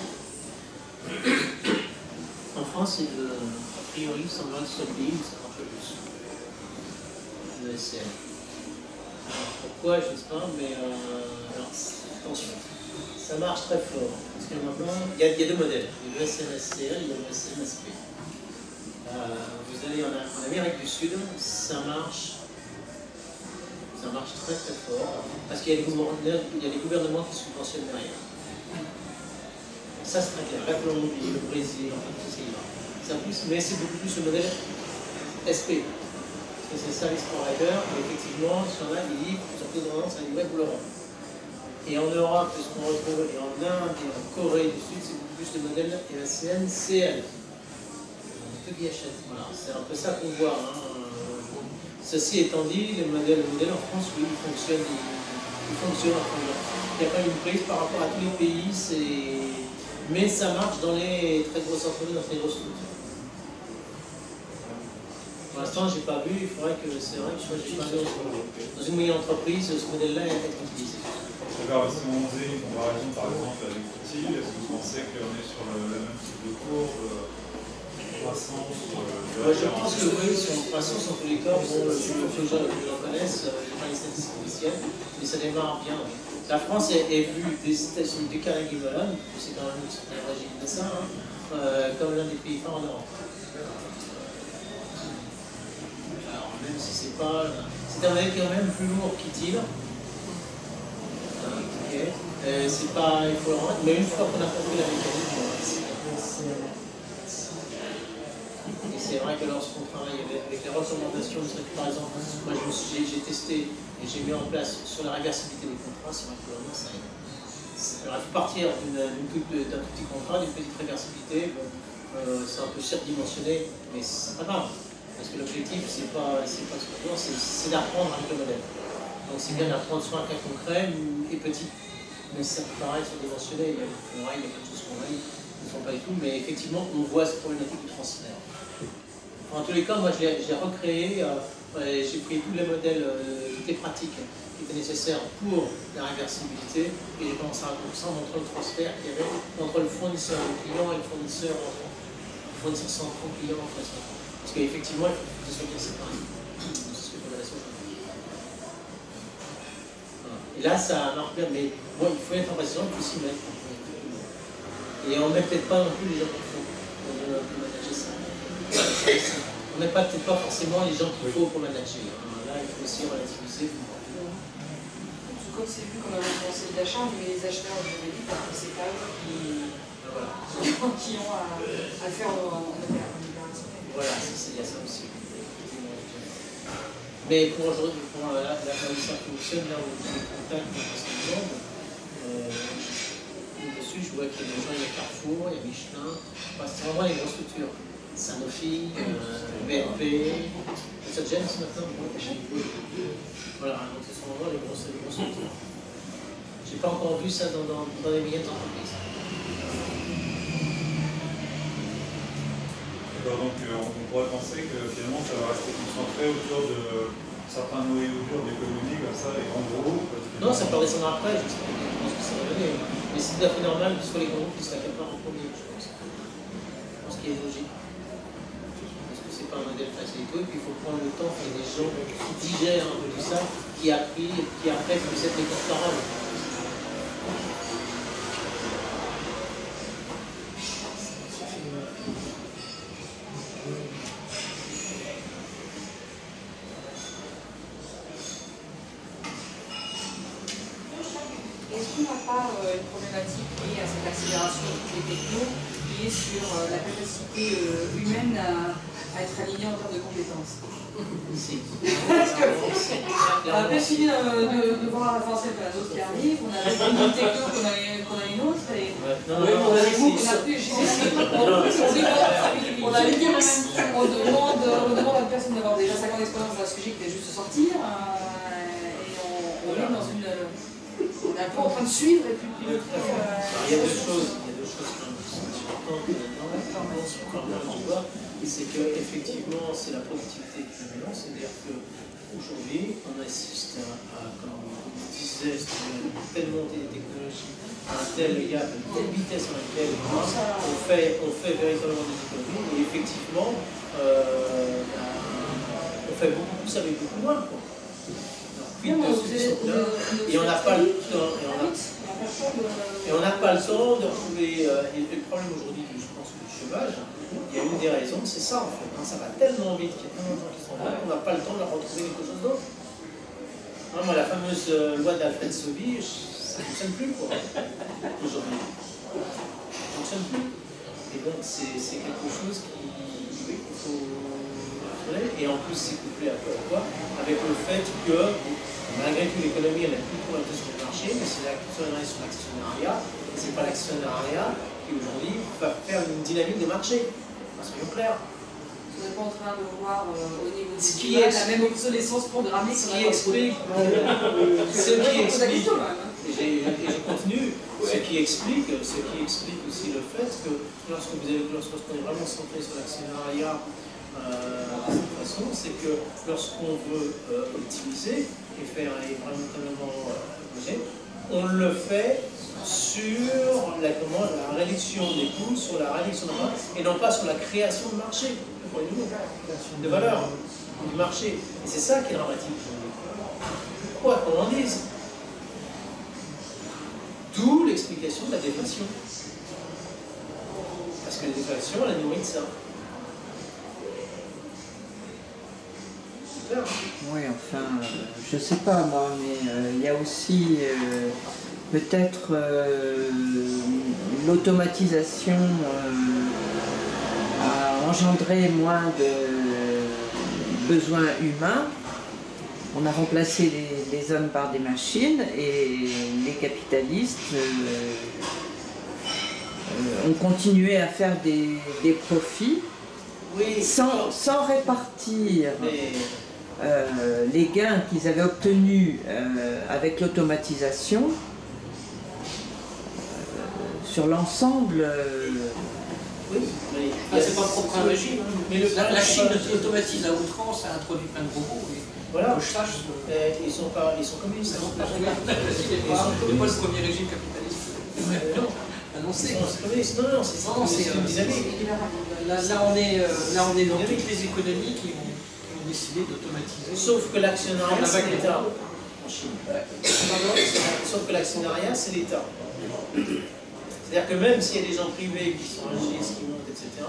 En France, a priori, il semblerait que ce soit le pays où ça marche le plus. Le SCL. Pourquoi, je ne sais pas, mais alors, attention, ça marche très fort. Parce que maintenant, il y a deux modèles. Il y a le SNSCL, il y a le SNSP. Vous allez en Amérique du Sud, ça marche très très fort, parce qu'il y a les gouvernements qui subventionnent derrière. Ça c'est très clair. La Colombie, le Brésil, enfin tout ça y va. Ça pousse, mais c'est beaucoup plus le modèle SP. Parce que c'est service provider, et effectivement, sur là, ils livrent, surtout dans l'Inde, c'est un web Laurent. Et en Europe, ce qu'on retrouve, et en Inde et en Corée du Sud, c'est beaucoup plus le modèle ESN-CL. Ceux qui achètent. Voilà, c'est un peu ça qu'on voit. Ceci étant dit, le modèle en France, oui, il fonctionne à fond. Il n'y a pas une prise par rapport à tous les pays, mais ça marche dans les très grosses entreprises, dans les grosses structures. Pour l'instant, je n'ai pas vu, il faudrait que, c'est vrai que je n'ai pas vu dans une moyenne entreprise, ce modèle-là est utilisé. Si on faisait une comparaison par exemple avec l'outil, est-ce que vous pensez qu'on est sur le même type de courbe croissance je pense que oui, sur une croissance en tous les cas, bon, les gens que j'en connaissent, je n'ai pas les statistiques officielles, mais ça démarre bien. Oui. La France est vue des États-Unis du Carnegie Mellon, c'est quand même un régime de ça, comme l'un des pays phares en Europe. Alors même si c'est pas. C'est un modèle quand même plus lourd qu'utile. C'est pas, il faut le rendre, mais une fois qu'on a compris la mécanique, et c'est vrai que lorsqu'on travaille avec les recommandations, par exemple, moi j'ai testé et j'ai mis en place sur la réversibilité des contrats, c'est vrai que vraiment ça aide. Alors il faut partir d'un tout petit contrat, d'une petite réversibilité, bon, c'est un peu surdimensionné, mais c'est pas grave. Parce que l'objectif, c'est d'apprendre avec le modèle. Donc c'est bien d'apprendre soit un cas concret et petit. Mais ça peut paraître surdimensionné, il y a plein de choses qu'on a, ils ne font pas du tout, mais effectivement, on voit cette problématique du transfert. En tous les cas, moi, j'ai recréé, j'ai pris tous les modèles, toutes les pratiques qui étaient nécessaires pour la réversibilité, et j'ai commencé à comprendre entre le transfert qu'il y avait entre le fournisseur et le client et le fournisseur central client en fait. Parce qu'effectivement, il faut que ce soit bien séparé. C'est ce que la relation. Et là, ça marche bien, mais bon, il faut être en précision, il faut s'y mettre. Et on ne met peut-être pas non plus les gens qu'il faut pour manager ça. On ne met peut-être pas forcément les gens qu'il faut pour manager. Là, il faut aussi relativiser. Comme c'est vu comme un conseil d'achat, mais les acheteurs juridiques, parce que c'est pas eux qui ont à faire en opération. Voilà, il y a ça aussi. Mais pour aujourd'hui, pour la ça fonctionne, là où les contacts dessus, je vois qu'il y a des gens, il y a Carrefour, il y a Michelin, c'est vraiment les grosses structures. Sanofi, BNP, ça te gêne ce matin? Voilà, donc ce sont vraiment les grosses structures. Je n'ai pas encore vu ça dans les milliers d'entreprises. Donc on pourrait penser que finalement ça va rester concentré autour de certains noyaux durs d'économie comme ça, les grands groupes. Non, ça peut redescendre après, je pense que ça va venir. Mais c'est tout à fait normal que ce soit les grands groupes qui soient capables en premier, je pense. Je pense qu'il y a une logique. Parce que c'est pas un modèle facile et tout, et puis il faut prendre le temps qu'il y ait des gens qui digèrent un peu tout ça, qui apprennent, qui après puissent être les porte-paroles. Une problématique liée à cette accélération des technos qui est sur la capacité humaine à être alignée en termes de compétences. Parce que on a bien fini de voir l'avancée de la nôtre qui arrive, on a une techno qu'on a une autre, et on a des mots qu'on a plus on demande à une personne d'avoir déjà 5 ans d'expérience dans un sujet qui est juste sortir, et on est dans une... On est un peu en train de suivre et puis piloter. Il y a deux choses qui sont importantes là-dedans, c'est qu'effectivement, c'est la productivité qui est maintenant, c'est-à-dire qu'aujourd'hui, on assiste à, comme on disait, une telle montée des technologies, il y a une telle vitesse à laquelle on fait véritablement des économies, et effectivement, on fait beaucoup plus avec beaucoup moins. Et on n'a pas le temps, et on n'a pas le temps de retrouver. Le problème aujourd'hui, je pense que le chômage, il y a une des raisons, c'est ça en fait. Ça va tellement vite qu'il y a tellement de gens qui sont là qu'on n'a pas le temps de leur retrouver quelque chose d'autre. Moi, la fameuse loi d'Alfred Sauvy, ça ne fonctionne plus quoi. Aujourd'hui. Ça ne fonctionne plus. Et donc c'est quelque chose qu'il faut. Et en plus, c'est couplé à quoi? Avec le fait que, malgré tout, l'économie, elle n'a plus trop été sur le marché, mais c'est l'actionnariat sur l'actionnariat. Et ce n'est pas l'actionnariat qui, aujourd'hui, va faire une dynamique de marché. Soyons clairs. On n'est pas en train de voir au niveau du la même obsolescence programmée. Ce qui explique, et je continue, ce qui explique aussi le fait que lorsqu'on est vraiment centré sur l'actionnariat, de cette façon, c'est que lorsqu'on veut optimiser et faire véritablement on le fait sur la réduction des coûts, sur la réduction de marché, et non pas sur la création de marché, de valeur du marché. Et c'est ça qui est dramatique. Quoi qu'on en dise. D'où l'explication de la déflation. Parce que la déflation, elle nourrit de ça. Oui, enfin, je sais pas moi, mais il y a aussi peut-être l'automatisation a engendré moins de besoins humains. On a remplacé les hommes par des machines et les capitalistes ont continué à faire des profits Oui. sans répartir les gains qu'ils avaient obtenus avec l'automatisation sur l'ensemble. Oui, mais c'est pas propre à un régime. Mais la Chine automatise à outrance, a introduit plein de robots. Voilà. Que je sache. Ils sont communistes. C'est pas le premier régime capitaliste. Non, annoncé. Non, c'est dynamique. Là, on est dans toutes les économies qui ont décidé d'automatiser. Sauf que l'actionnariat, c'est l'État. En Chine. Sauf que l'actionnariat, c'est l'État. C'est-à-dire que même s'il y a des gens privés qui sont agissent, qui montent, etc.,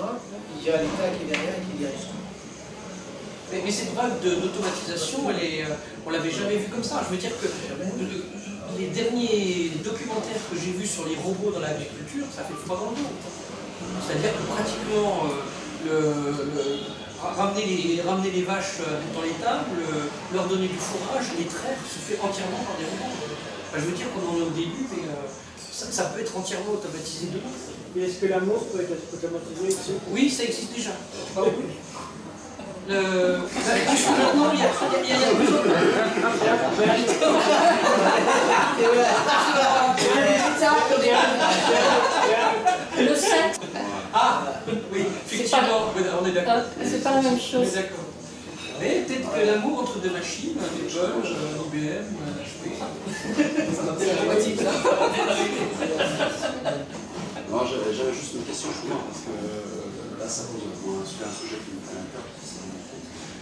il y a l'État qui est derrière et qui dirige tout. Mais cette vague d'automatisation, on l'avait jamais vue comme ça. Je veux dire que les derniers documentaires que j'ai vus sur les robots dans l'agriculture, ça fait froid dans le dos. C'est-à-dire que pratiquement ramener les vaches dans l'étable, leur donner du fourrage, les traire, se fait entièrement par des robots. Enfin, je veux dire qu'on en est au début, mais ça peut être entièrement automatisé demain. Et est-ce que la mousse peut être automatisée aussi? Oui, ça existe déjà. Maintenant, il y a plusieurs. Le sexe. Ah, oui, effectivement, on est d'accord. C'est pas la même chose. On est d'accord. Mais peut-être que l'amour entre deux machines, des Apple, IBM, HP, ça va être dramatique là. Non, j'avais juste une question, parce que là, ça pose un sujet qui me fait un cœur,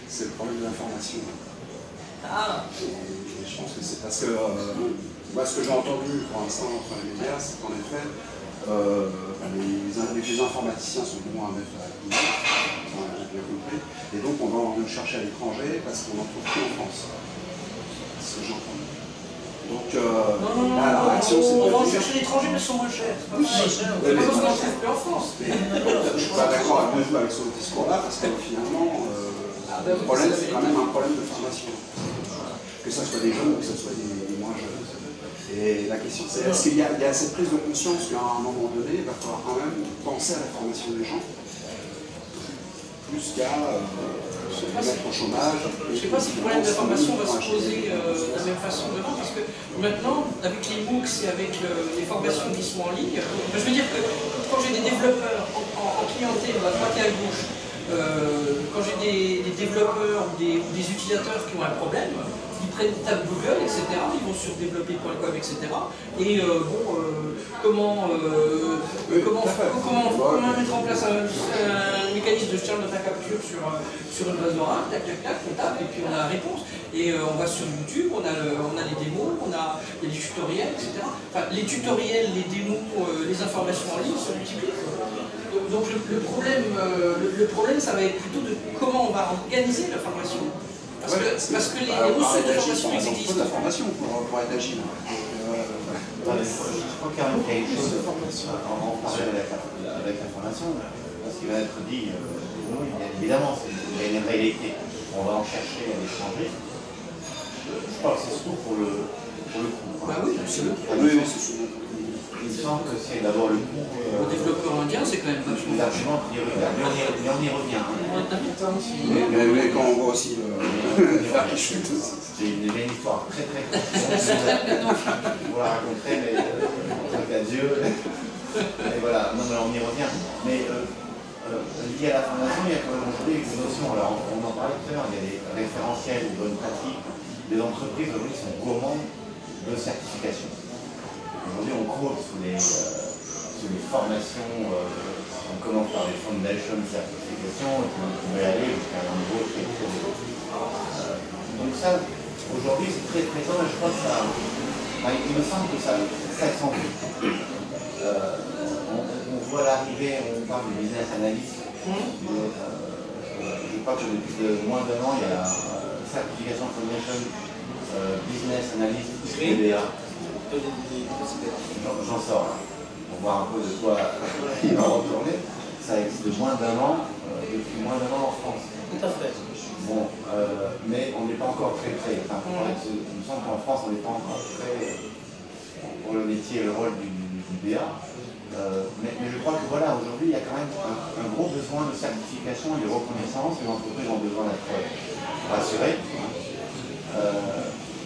c'est le problème de l'information. Ah. Et je pense que c'est parce que, moi, ce que j'ai entendu pour l'instant entre les médias, c'est qu'en effet, les informaticiens sont bons à mettre à la coulée, j'ai bien compris, et donc on va en chercher à l'étranger parce qu'on n'en trouve plus en France. C'est ce que j'ai entendu. Donc, la réaction, c'est on va en chercher à l'étranger, mais ils sont moins chers. C'est pas parce qu'on n'en trouve plus en France. Je ne suis pas d'accord avec ce discours-là, parce que finalement, le problème, c'est quand même un problème de formation. Que ce soit des jeunes ou que ce soit des moins jeunes. Et la question, c'est est-ce qu'il y a cette prise de conscience qu'à un moment donné, il va falloir quand même penser à la formation des gens, plus qu'à se mettre au chômage. Je ne sais pas si le problème de la formation va se poser de la même façon demain, parce que maintenant, avec les MOOCs et avec les formations qui sont en ligne, je veux dire que quand j'ai des développeurs en clientèle à droite et à gauche, quand j'ai des développeurs ou des utilisateurs qui ont un problème, ils prennent une table Google, etc., ils vont sur développer.com, etc. Et comment mettre en place un mécanisme de charge de capture sur une base d'oracle, tac, tac, tac, on tape, et puis on a la réponse. Et on va sur YouTube, on a les démos, il y a des tutoriels, etc. Enfin, les tutoriels, les démos, les informations en ligne se multiplient. Donc le problème, ça va être plutôt de comment on va organiser la formation. Parce que les ressources de formation existent. Il faut de la formation pour être agile. Je crois qu'il y a quelque chose en parallèle avec la formation. Ce qui va être dit, oui, bien évidemment, il y a une réalité. On va en chercher à l'étranger. Je crois que c'est surtout pour le coût. Bah oui, c'est le coût. Oui, c'est souvent. Il me semble que c'est d'abord le coût. Le développeur indien, c'est quand même vachement l'argument prioritaire. Mais on y revient. Mais quand on voit aussi le fer qui chute. C'est une histoire très très courte. Je vous la raconterai, mais en tant qu'adieu. Et voilà, non, mais on y revient. Mais lié à la formation, il y a quand même aujourd'hui une notion. Alors, on en parlait tout à l'heure, il y a des référentiels, des bonnes pratiques. Les entreprises aujourd'hui sont gourmandes de certification. Aujourd'hui, on court sous les formations, on commence par les foundation certifications, et puis on pourrait aller jusqu'à un niveau très très haut. Donc ça, aujourd'hui, c'est très présent, et je crois que ça, il me semble que ça s'accentue. On voit l'arrivée, on parle du business analyst. Je crois que depuis moins d'un an, il y a la certification foundation business analyst BDA. J'en sors là. On voit un peu de quoi il va retourner. Ça existe de moins d'un an, depuis moins d'un an en France. Tout à fait. Bon, mais on n'est pas encore très près. Enfin, il me semble qu'en France, on n'est pas encore prêt pour le métier et le rôle du BA. Mais je crois que voilà, aujourd'hui, il y a quand même un gros besoin de certification et de reconnaissance, et les entreprises ont besoin d'être rassurées.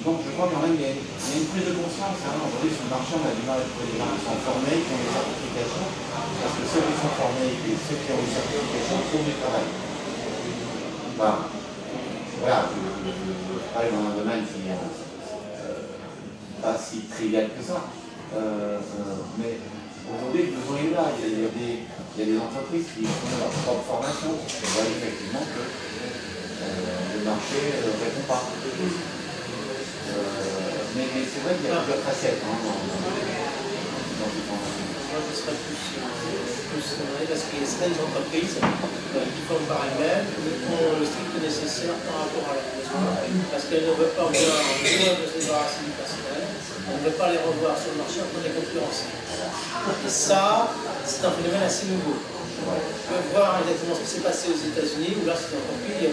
Donc je crois quand même qu'il y a une prise de conscience. Aujourd'hui sur le marché, on a du mal à trouver des gens qui sont formés, qui ont des certifications, parce que ceux qui sont formés et ceux qui ont des certifications trouvent du travail. Voilà, je travaille dans un domaine qui n'est pas si trivial que ça. Mais aujourd'hui, le besoin est là. Il y a des entreprises qui font leur propre formation. On voit effectivement que le marché ne répond pas. Mais c'est vrai qu'il y a plusieurs facettes dans ces formations. Moi, je serais plus parce qu'il y a certaines entreprises qui forment par elles-mêmes, qui ont le strict nécessaire par rapport à leurs besoins, parce qu'elles ne veulent pas avoir besoin de se débarrasser du personnel, elles ne veulent pas les revoir sur le marché en train de les concurrencer. Et ça, c'est un phénomène assez nouveau. On peut voir exactement ce qui s'est passé aux États-Unis, où là c'était encore pire,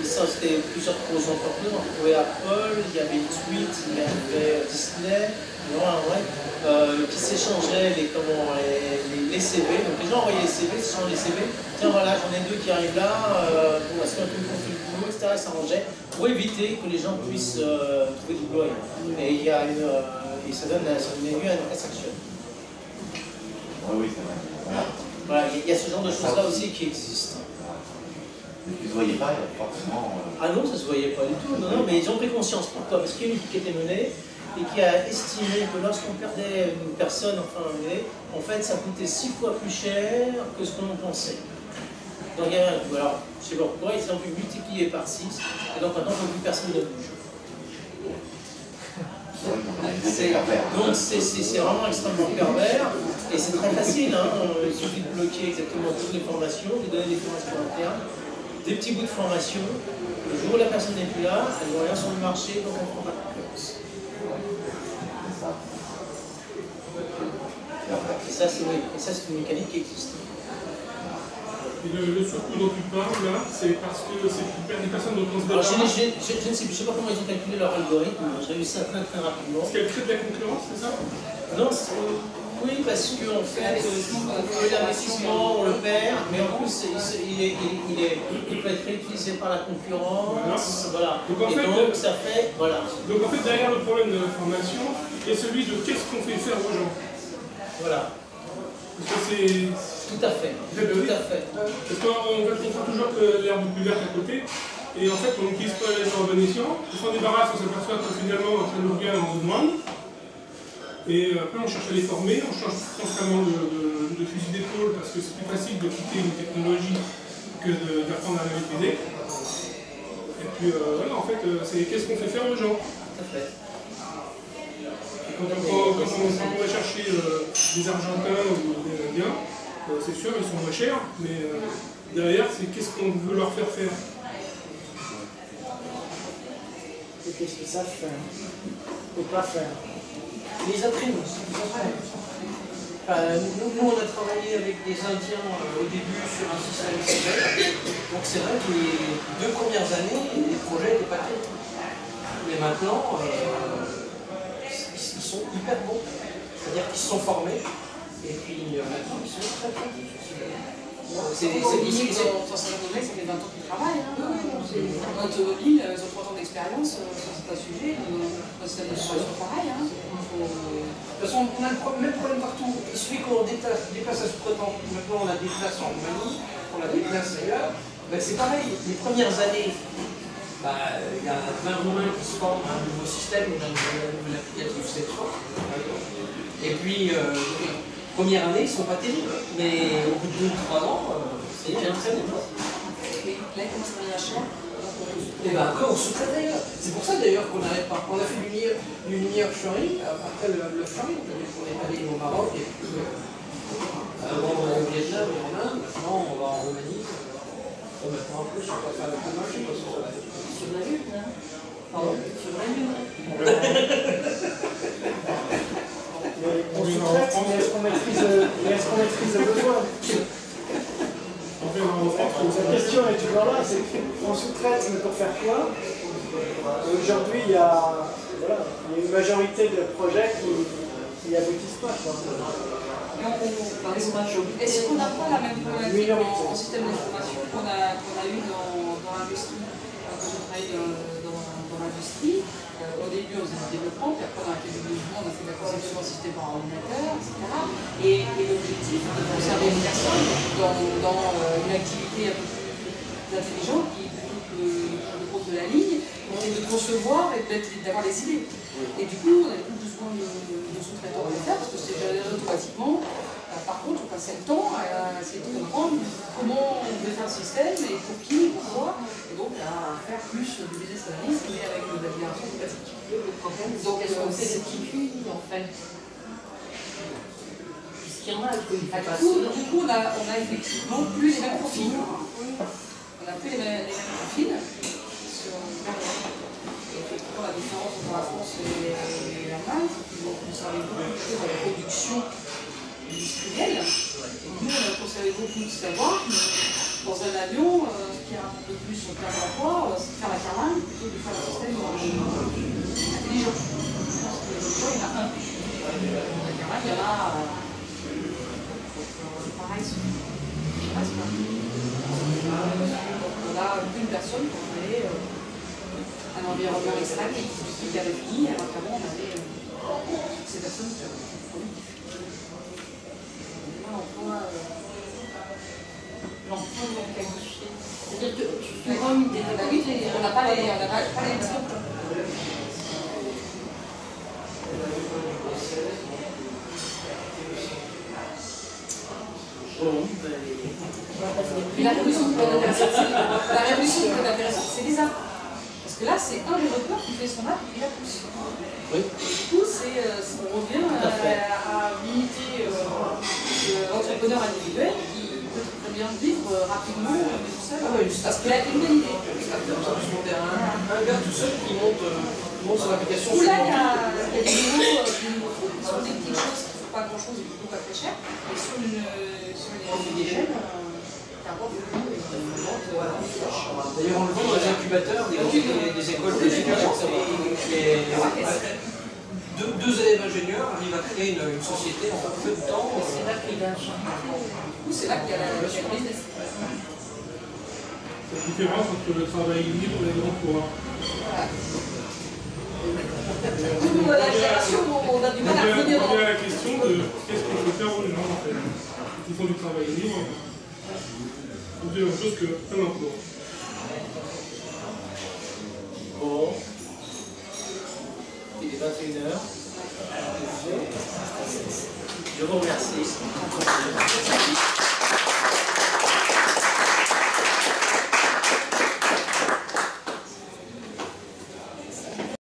c'était plusieurs grosses entreprises, on trouvait Apple, il y avait Tweet, il y avait Disney, qui s'échangeaient les CV. Donc les gens envoyaient les CV, s'échangeaient les CV. Tiens voilà, j'en ai deux qui arrivent là, pour assurer que tout le monde fait le boulot, etc. Ils s'arrangeaient pour éviter que les gens puissent trouver du boulot. Et ça donne lieu à une rétraction. Oui, c'est vrai. Voilà, il y a ce genre de choses-là aussi qui existent. Mais tu ne voyais pas, forcément. Ah non, ça ne se voyait pas du tout. Non, mais ils ont pris conscience. Pourquoi? Parce qu'il y a une étude qui a été menée et qui a estimé que lorsqu'on perdait une personne, en fait, ça coûtait 6 fois plus cher que ce que l'on pensait. Donc il y a alors, je sais pas pourquoi, ils ont pu multiplier par 6, et donc maintenant, plus personne ne bouge. Donc c'est vraiment extrêmement pervers, et c'est très facile, il suffit de bloquer exactement toutes les formations, de donner des formations internes, des petits bouts de formation. Le jour où la personne n'est plus là, elle ne voit rien sur le marché, donc elle ne prend pas de concurrence. Et ça, c'est une mécanique qui existe. Et le surcoût dont tu parles là, c'est parce que tu perds des personnes dont on se débarrasse. Je ne sais pas comment ils ont calculé leur algorithme, j'ai vu ça très rapidement. Est-ce qu'elle crée de la concurrence, c'est ça? Non, oui, parce qu'en fait, l'investissement, on le perd, mais en plus, il peut être réutilisé par la concurrence. Voilà. Donc, ça fait. Voilà. Donc en fait, derrière le problème de la formation, il y a celui de qu'est-ce qu'on fait faire aux gens. Voilà. Parce que c'est. Tout à fait. Tout à fait. Parce qu'on voit toujours que l'herbe est plus verte à côté, et en fait, on n'utilise pas les gens à bon escient. On s'en débarrasse, on s'aperçoit que finalement, ça nous vient en demande. Et après, on cherche à les former, on change constamment de fusil d'épaule parce que c'est plus facile de quitter une technologie que d'apprendre à la maîtriser. Et puis, voilà, en fait, c'est qu'est-ce qu'on fait faire aux gens. Tout à fait. Et quand on va chercher des Argentins ou des Indiens, c'est sûr, ils sont moins chers, mais derrière, c'est qu'est-ce qu'on veut leur faire faire. Et qu'est-ce qu'ils savent faire ou pas faire? Les apprennent. Nous, on a travaillé avec des Indiens au début sur un système cyber. Donc c'est vrai que les 2 premières années, les projets n'étaient pas terribles. Mais maintenant, ils sont hyper bons. C'est-à-dire qu'ils se sont formés. Et puis maintenant, ils sont très bons. C'est lié dans ce domaine, ça fait 20 ans qu'ils travaillent. Quand Lille, ils ont 3 ans d'expérience sur certains sujets, c'est pareil. De toute façon, on a le même problème partout. Il suffit qu'on déplace à sous-traitant. Maintenant, on la déplace en Roumanie, on la déplace ailleurs. Ben, c'est pareil. Les premières années, il y a 20 Roumains qui se forment à un nouveau système, un nouvel applicatif Salesforce. Et puis, première année, ils ne sont pas terribles. Mais au bout de 2 ou 3 ans, c'est bien très bon. Mais là, il commence à devenir cher. Et bien après, on sous-traite d'ailleurs. C'est pour ça d'ailleurs qu'on n'arrête pas. On a fait du nearshoring, après le shoring, on est allé au Maroc, et puis avant on va au Vietnam et en Inde, maintenant on va en Roumanie. Maintenant en plus, on va faire le plus marché parce que ça va être Sur la lune, hein. Pardon? Sur la lune. On sous-traite, mais est-ce qu'on maîtrise le besoin? La question est toujours là, c'est qu'on sous-traite, mais pour faire quoi? Aujourd'hui, il y a une majorité de projets qui n'aboutissent pas. Est-ce qu'on n'a pas la même problématique en système d'information qu'on a eu dans l'industrie? Quand je travaille dans l'industrie, au début on faisait du développement, puis après on a fait du développement, on a fait de la conception en système par ordinateur, etc. Et l'objectif est de conserver une personne dans une activité un peu plus intelligente qui est plutôt que le compte de la ligne, et de concevoir et d'avoir les idées. Et du coup, on a beaucoup besoin de sous-traitants de le faire parce que c'est géré automatiquement. Par contre, on passait le temps à essayer de comprendre comment on devait faire le système et pour qui, pourquoi, et donc à faire plus du business analysis mais avec de la génération automatique. Donc, est-ce qu'on fait des petits QI en fait? Puisqu'il y en a qui ne pas. Du coup, on a effectivement plus les mêmes profils. On n'a plus les mêmes profils. Effectivement, la différence entre la France et l'Allemagne, c'est qu'ils ont conservé beaucoup de choses dans la production industrielle. Et nous, on a conservé beaucoup de savoir. Dans un avion, ce qui est un peu plus en termes d'emploi, c'est de faire la carlingue plutôt que de faire le système intelligent. Il y en a un. La carlingue, il y en a pareil. On a une personne pour créer un environnement extrême qui avait fini, alors qu'avant on avait ces personnes qui avaient productif. L'emploi non qualifié. C'est-à-dire que tu rends une des on n'a pas les exemples. La révolution qui peut être intéressante, c'est les arts. Parce que là, c'est un développeur qui fait son app et il la pousse. Oui. Et du coup, on revient à l'unité entrepreneur individuel qui peut très bien vivre rapidement tout seul. Parce qu'il a une bonne idée. Un gars tout seul qui monte son application. Ou là, il y a des nouveaux trucs qui sont des petites choses qui ne font pas grand-chose et qui coûtent pas très cher. Et sur une échelle, d'ailleurs, on le voit dans les incubateurs des écoles d'ingénieurs. Deux élèves ingénieurs arrivent à créer une société en peu de temps. C'est là qu'il y a c'est là qu'il y a la business. La différence entre le travail libre et l'emploi. Nous, la génération, on a du mal à revenir dans la question de qu'est-ce qu'on peut faire aux gens en fait, qui font du travail libre. C'est la même chose qu'un emploi. Bon. Il est 21h. Je vous remercie.